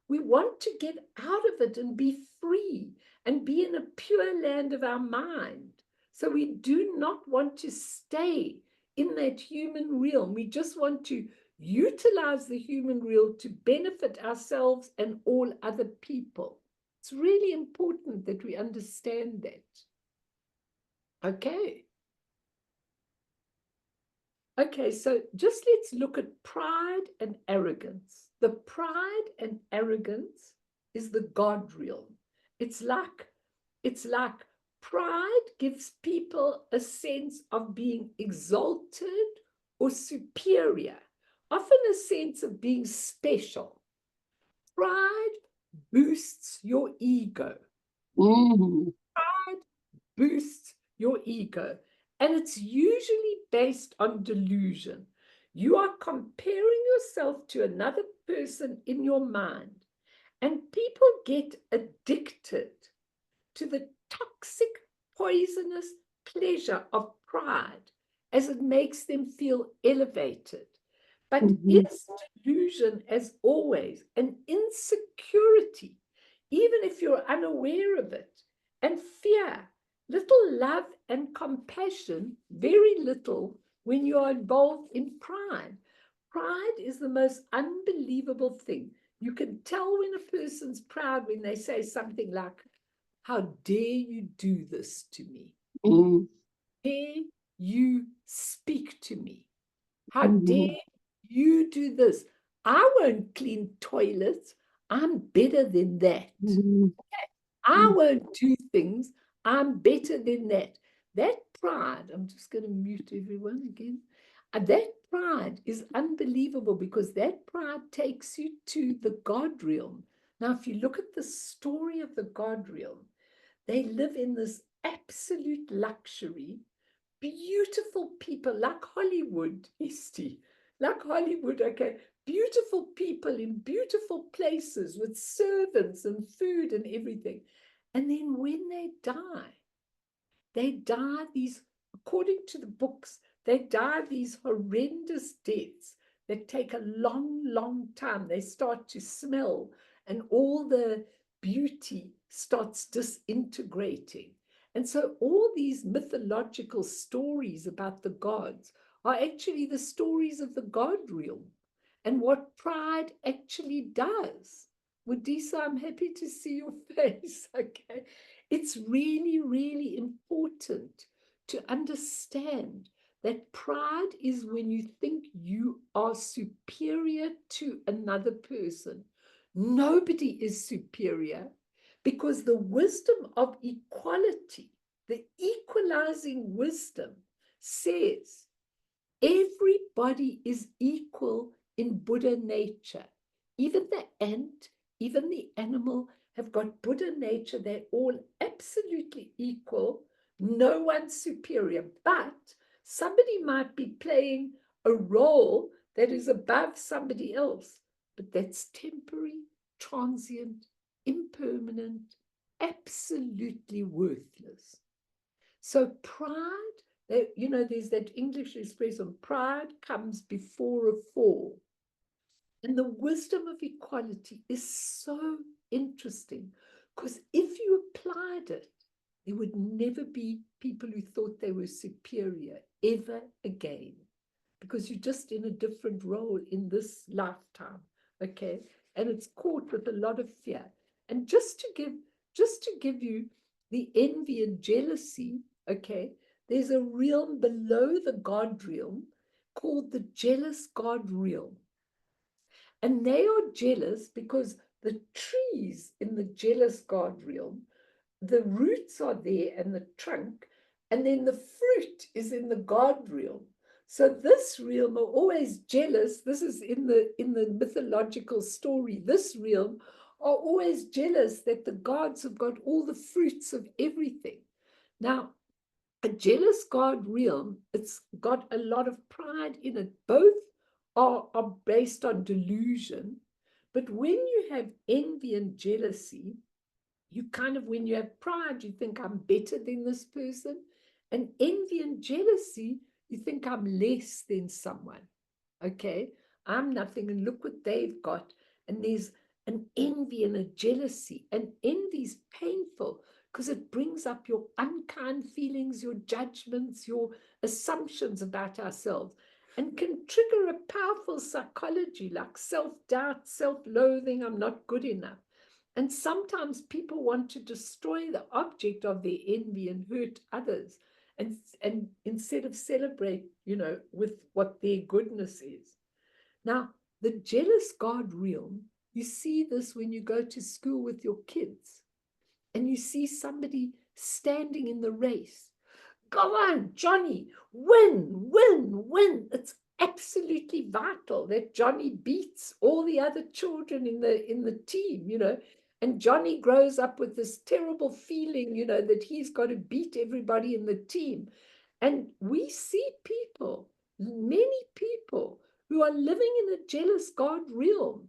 We want to get out of it and be free and be in a pure land of our mind. So we do not want to stay in that human realm. We just want to utilize the human realm to benefit ourselves and all other people. It's really important that we understand that. Okay. Okay, so just let's look at pride and arrogance. The pride and arrogance is the God realm. It's like pride gives people a sense of being exalted or superior, often a sense of being special. Pride boosts your ego. Pride boosts your ego. And it's usually based on delusion. You are comparing yourself to another person in your mind. And people get addicted to the toxic, poisonous pleasure of pride as it makes them feel elevated. But it's delusion, as always, an insecurity, even if you're unaware of it, and fear. Little love and compassion, very little when you are involved in pride. Pride is the most unbelievable thing. You can tell when a person's proud when they say something like, "How dare you do this to me? Dare you speak to me? How dare you do this? I won't clean toilets. I'm better than that. I won't do things. I'm better than that." That pride, I'm just going to mute everyone again. That pride is unbelievable because that pride takes you to the God realm. Now, if you look at the story of the God realm, they live in this absolute luxury, beautiful people like Hollywood, Eastie, like Hollywood, okay, beautiful people in beautiful places with servants and food and everything. And then when they die these, according to the books, they die these horrendous deaths that take a long, long time. They start to smell and all the beauty starts disintegrating. And so all these mythological stories about the gods are actually the stories of the God realm and what pride actually does. Mudisa, I'm happy to see your face. Okay. It's really, really important to understand that pride is when you think you are superior to another person. Nobody is superior because the wisdom of equality, the equalizing wisdom, says everybody is equal in Buddha nature. Even the ant, even the animal have got Buddha nature. They're all absolutely equal. No one's superior, but somebody might be playing a role that is above somebody else, but that's temporary, transient, impermanent, absolutely worthless. So pride You know, there's that English expression, pride comes before a fall. And the wisdom of equality is so interesting, because if you applied it, there would never be people who thought they were superior ever again, because you're just in a different role in this lifetime, okay? And it's caught with a lot of fear. And just to give you the envy and jealousy, okay, there's a realm below the God realm called the jealous God realm. And they are jealous because the trees in the jealous God realm, the roots are there and the trunk, and then the fruit is in the God realm. So this realm are always jealous. This is in the mythological story. This realm are always jealous that the gods have got all the fruits of everything. Now, a jealous God realm, it's got a lot of pride in it. Both are based on delusion. But when you have envy and jealousy, you kind of, when you have pride, you think I'm better than this person. And envy and jealousy, you think I'm less than someone. Okay, I'm nothing and look what they've got. And there's an envy and a jealousy. And envy is painful because it brings up your unkind feelings, your judgments, your assumptions about ourselves, and can trigger a powerful psychology like self-doubt, self-loathing, I'm not good enough. And sometimes people want to destroy the object of their envy and hurt others. And instead of celebrate, you know, with what their goodness is. Now, the jealous God realm, you see this when you go to school with your kids and you see somebody standing in the race. Go on, Johnny, win, win, win. It's absolutely vital that Johnny beats all the other children in the team, you know. And Johnny grows up with this terrible feeling, you know, that he's got to beat everybody in the team. And we see people, many people, who are living in a jealous God realm.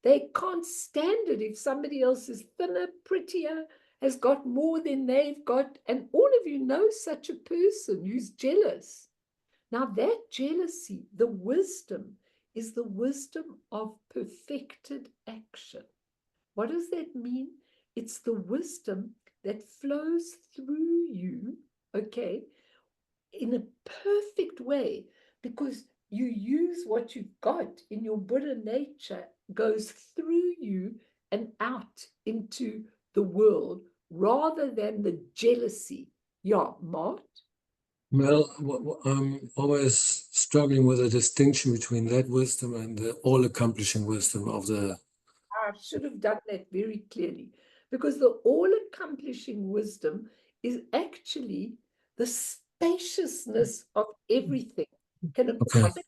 They can't stand it if somebody else is thinner, prettier, has got more than they've got. And all of you know such a person who's jealous. Now, that jealousy, the wisdom, is the wisdom of perfected action. What does that mean? It's the wisdom that flows through you, okay, in a perfect way, because you use what you've got in your Buddha nature, goes through you and out into the world, rather than the jealousy. Yeah, Mart? Well, I'm always struggling with the distinction between that wisdom and the all-accomplishing wisdom of the. I should have done that very clearly, because the all-accomplishing wisdom is actually the spaciousness of everything, can Okay. accommodate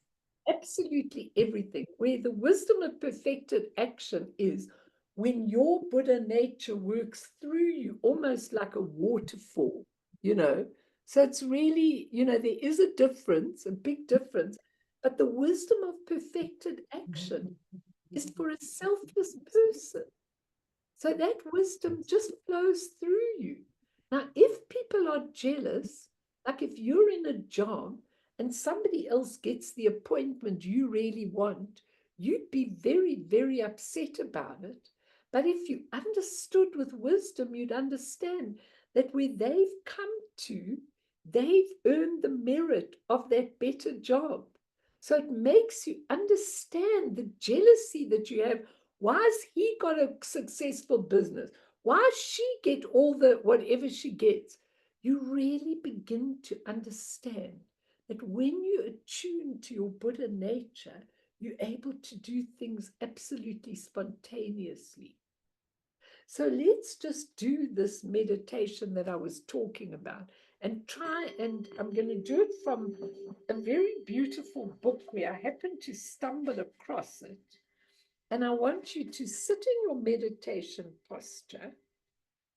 absolutely everything. Where the wisdom of perfected action is when your Buddha nature works through you, almost like a waterfall, you know. So it's really, you know, there is a difference, a big difference, but the wisdom of perfected action is for a selfless person. So that wisdom just flows through you. Now, if people are jealous, like if you're in a job and somebody else gets the appointment you really want, you'd be very, very upset about it. But if you understood with wisdom, you'd understand that where they've come to, they've earned the merit of that better job. So it makes you understand the jealousy that you have. Why has he got a successful business? Why does she get all the whatever she gets? You really begin to understand that when you attune to your Buddha nature, you're able to do things absolutely spontaneously. So let's just do this meditation that I was talking about and try, and I'm going to do it from a very beautiful book where I happened to stumble across it. And I want you to sit in your meditation posture.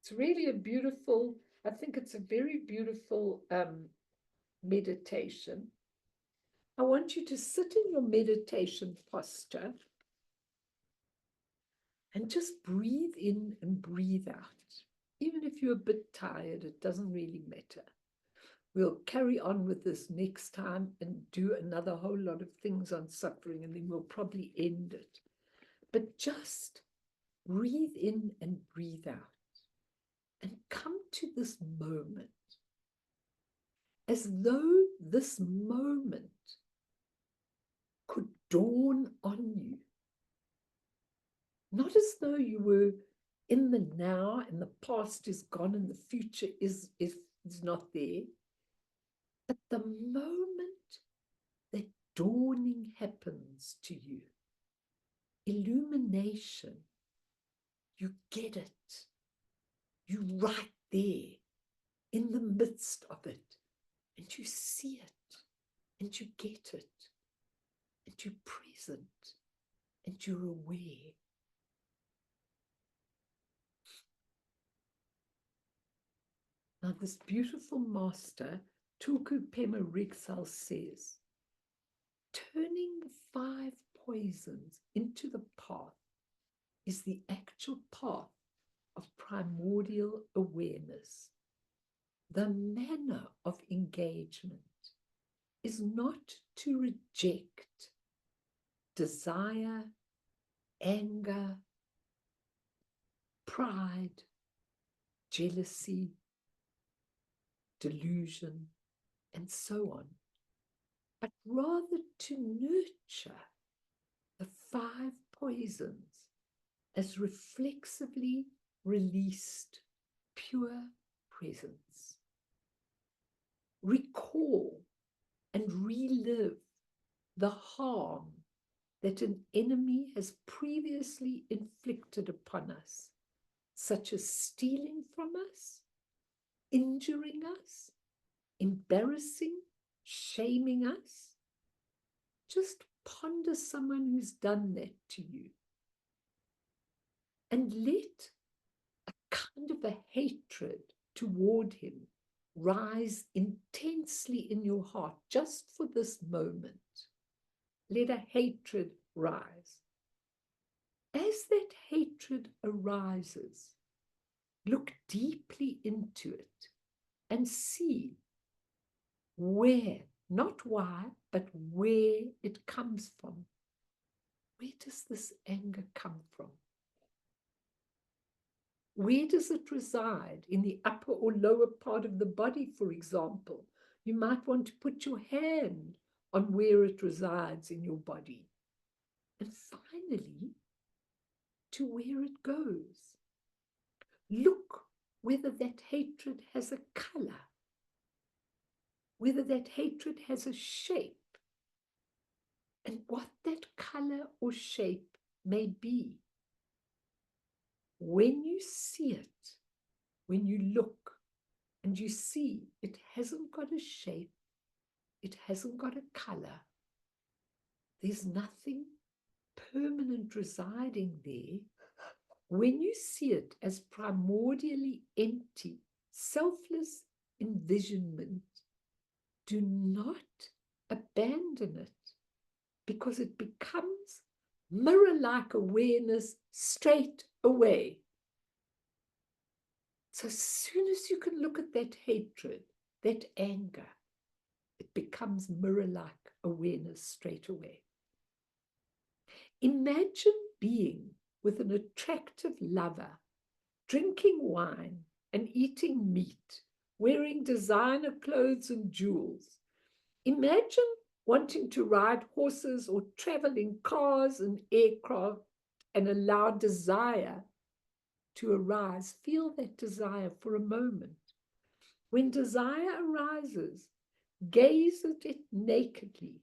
It's really a beautiful, I think it's a very beautiful meditation. I want you to sit in your meditation posture and just breathe in and breathe out. Even if you're a bit tired, it doesn't really matter. We'll carry on with this next time and do another whole lot of things on suffering, and then we'll probably end it. But just breathe in and breathe out and come to this moment as though this moment could dawn on you. Not as though you were in the now and the past is gone and the future is not there. But the moment that dawning happens to you, illumination, you get it. You're right there in the midst of it, and you see it, and you get it, and you're present, and you're aware. Now, this beautiful master, Tulku Pema Riksal, says, turning the 5 poisons into the path is the actual path of primordial awareness. The manner of engagement is not to reject desire, anger, pride, jealousy, delusion, and so on, but rather to nurture the 5 poisons as reflexively released pure presence. Recall and relive the harm that an enemy has previously inflicted upon us, such as stealing from us, injuring us, embarrassing, shaming us. Just ponder someone who's done that to you. And let a kind of a hatred toward him rise intensely in your heart just for this moment. Let a hatred rise. As that hatred arises, look deeply into it and see where, not why, but where it comes from. Where does this anger come from? Where does it reside? In the upper or lower part of the body, for example. You might want to put your hand on where it resides in your body. And finally, to where it goes. Look whether that hatred has a color, whether that hatred has a shape, and what that color or shape may be. When you see it, when you look and you see it hasn't got a shape, it hasn't got a color, there's nothing permanent residing there. When you see it as primordially empty, selfless envisionment, do not abandon it, because it becomes mirror-like awareness straight away. So as soon as you can look at that hatred, that anger, it becomes mirror-like awareness straight away. Imagine being with an attractive lover, drinking wine and eating meat, wearing designer clothes and jewels. Imagine wanting to ride horses or travel in cars and aircraft and allow desire to arise. Feel that desire for a moment. When desire arises, gaze at it nakedly,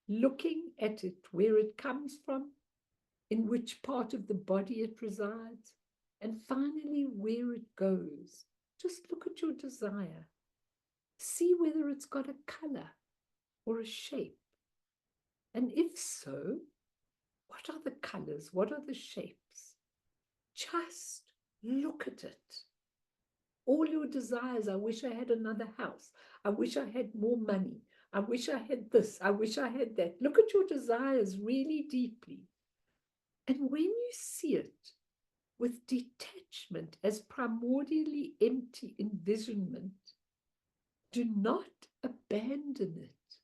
looking at it where it comes from, in which part of the body it resides, and finally where it goes. Just look at your desire. See whether it's got a color or a shape. And if so, what are the colors? What are the shapes? Just look at it. All your desires, I wish I had another house. I wish I had more money. I wish I had this. I wish I had that. Look at your desires really deeply. And when you see it with detachment as primordially empty envisionment, Do not abandon it,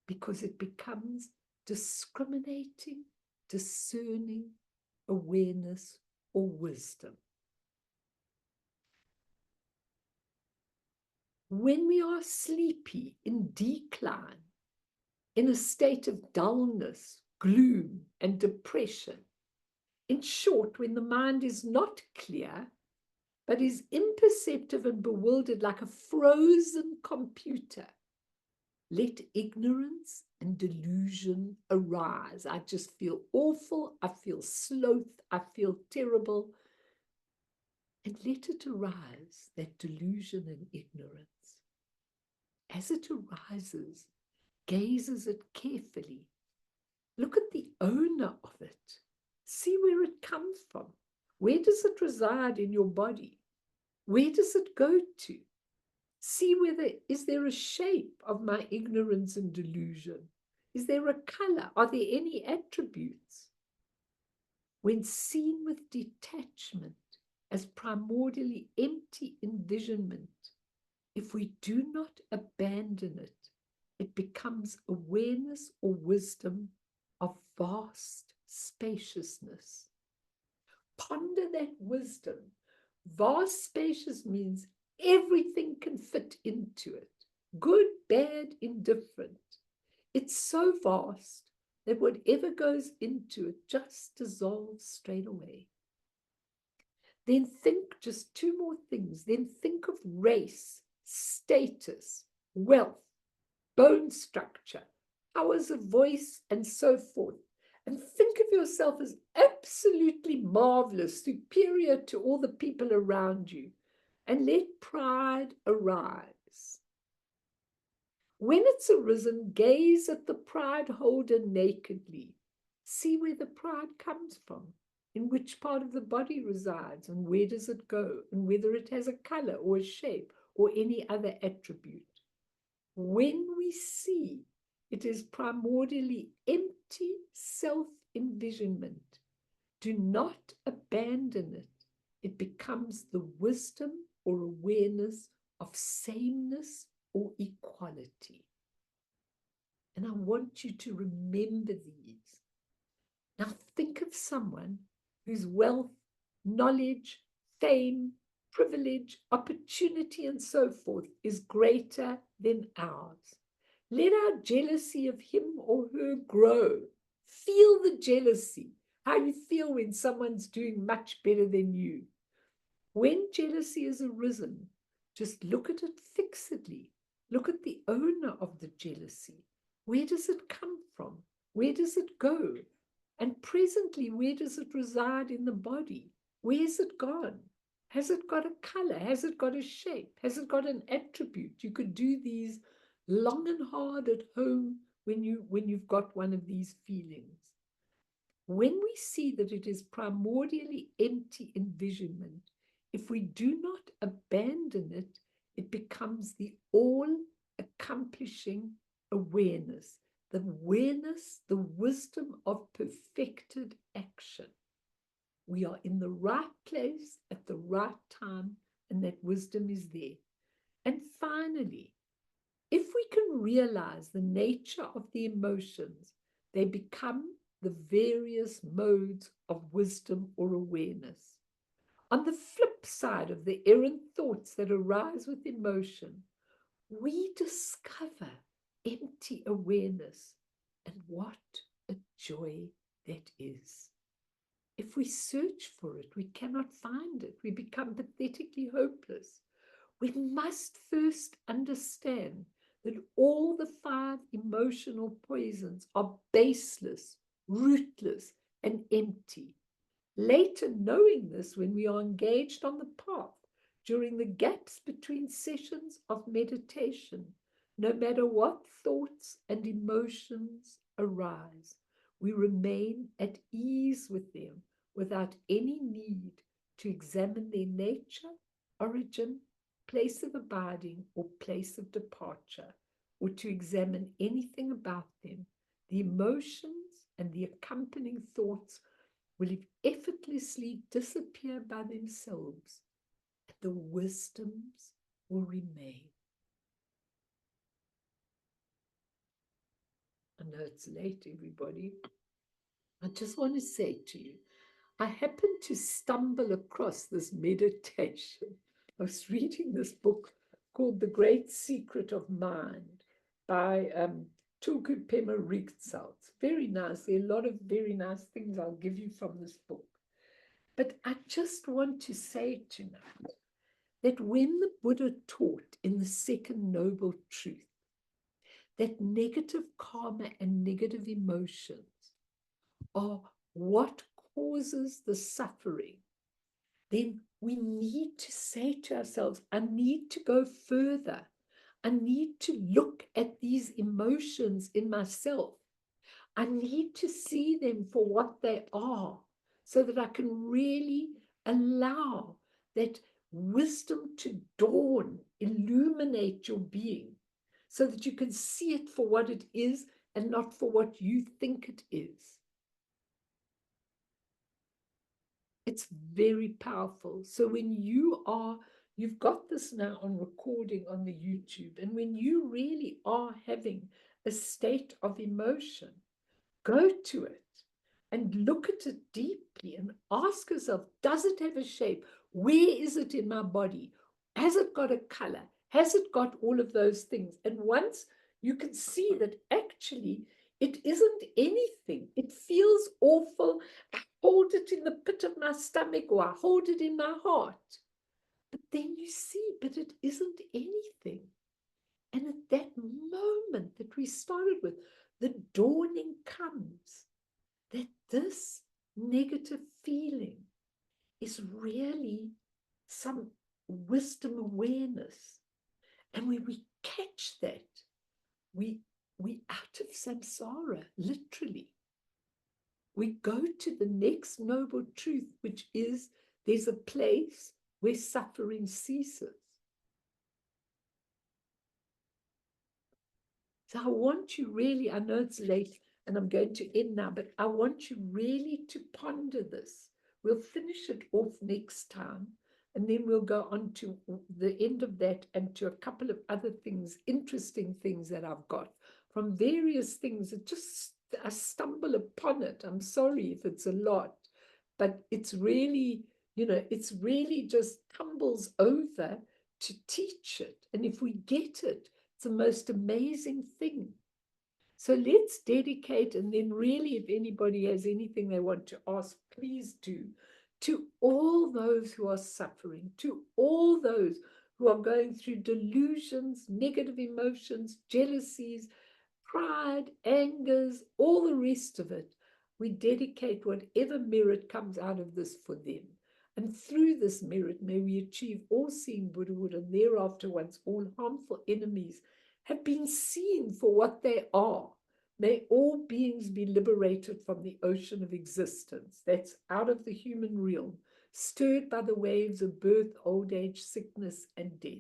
because it becomes discriminating, discerning awareness or wisdom. When we are sleepy, in decline, in a state of dullness, gloom, and depression, in short, when the mind is not clear, but is imperceptive and bewildered like a frozen computer, let ignorance and delusion arise. I just feel awful, I feel sloth, I feel terrible. And let it arise, that delusion and ignorance. As it arises, gaze at it carefully. Look at the owner of it. See where it comes from. Where does it reside in your body? Where does it go to? See whether, is there a shape of my ignorance and delusion? Is there a color? Are there any attributes? When seen with detachment as primordially empty envisionment, if we do not abandon it, it becomes awareness or wisdom of vast spaciousness. Ponder that wisdom. Vast spacious means everything can fit into it. Good, bad, indifferent. It's so vast that whatever goes into it just dissolves straight away. Then think just two more things. Then think of race, status, wealth, bone structure, powers of voice, and so forth. And think of yourself as absolutely marvelous, superior to all the people around you. And let pride arise. When it's arisen, gaze at the pride holder nakedly. See where the pride comes from, in which part of the body resides, and where does it go, and whether it has a color or a shape or any other attribute. When we see it is primordially empty self-envisionment, do not abandon it. It becomes the wisdom or awareness of sameness or equality. And I want you to remember these. Now think of someone whose wealth, knowledge, fame, privilege, opportunity, and so forth is greater than ours. Let our jealousy of him or her grow. Feel the jealousy, how you feel when someone's doing much better than you. When jealousy has arisen, just look at it fixedly. Look at the owner of the jealousy. Where does it come from? Where does it go? And presently, where does it reside in the body? Where's it gone? Has it got a color? Has it got a shape? Has it got an attribute? You could do these long and hard at home when you've got one of these feelings. When we see that it is primordially empty envisionment, if we do not abandon it, it becomes the all-accomplishing awareness, the awareness, the wisdom of perfected action. We are in the right place at the right time, and that wisdom is there. And finally, if we can realize the nature of the emotions, they become the various modes of wisdom or awareness. On the flip side of the errant thoughts that arise with emotion, we discover empty awareness, and what a joy that is. If we search for it, we cannot find it. We become pathetically hopeless. We must first understand that all the 5 emotional poisons are baseless, rootless, and empty. Later, knowing this, when we are engaged on the path, during the gaps between sessions of meditation, no matter what thoughts and emotions arise, we remain at ease with them without any need to examine their nature, origin, place of abiding, or place of departure, or to examine anything about them. The emotions and the accompanying thoughts will effortlessly disappear by themselves, and the wisdoms will remain. know it's late, everybody. I just want to say to you, I happened to stumble across this meditation. I was reading this book called The Great Secret of Mind by Tulku Pema Rigtsal. It's very nice. There are a lot of very nice things I'll give you from this book. But I just want to say tonight that when the Buddha taught in the second noble truth that negative karma and negative emotions are what causes the suffering, then we need to say to ourselves, I need to go further. I need to look at these emotions in myself. I need to see them for what they are so that I can really allow that wisdom to dawn, illuminate your being, so that you can see it for what it is and not for what you think it is. It's very powerful. So when you've got this now on recording on the YouTube, and when you really are having a state of emotion, go to it and look at it deeply and ask yourself, does it have a shape? Where is it in my body? Has it got a color? Has it got all of those things? And once you can see that actually it isn't anything, it feels awful. I hold it in the pit of my stomach, or I hold it in my heart. But then you see, but it isn't anything. And at that moment that we started with, the dawning comes that this negative feeling is really some wisdom awareness. And when we catch that, we out of samsara, literally. We go to the next noble truth, which is there's a place where suffering ceases. So I want you really, I know it's late and I'm going to end now, but I want you really to ponder this. We'll finish it off next time, and then we'll go on to the end of that and to a couple of other things, interesting things that I've got from various things that just, I stumble upon it. I'm sorry if it's a lot, but it's really, it's really just tumbles over to teach it. And if we get it, it's the most amazing thing. So let's dedicate, and then really, if anybody has anything they want to ask, please do, to all those who are suffering, to all those who are going through delusions, negative emotions, jealousies, pride, angers, all the rest of it. We dedicate whatever merit comes out of this for them. And through this merit, may we achieve all-seeing Buddhahood, and thereafter, once all harmful enemies have been seen for what they are, may all beings be liberated from the ocean of existence that's out of the human realm, stirred by the waves of birth, old age, sickness, and death.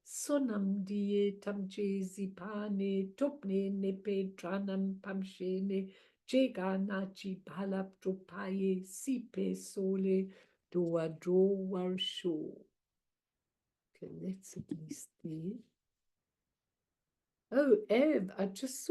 Sonam die tamche zipane topne nepe tranam pamshene jeganachi balap tropaye sipe sole doa dro warsho. Okay, that's at least there. Oh, Ev, I just saw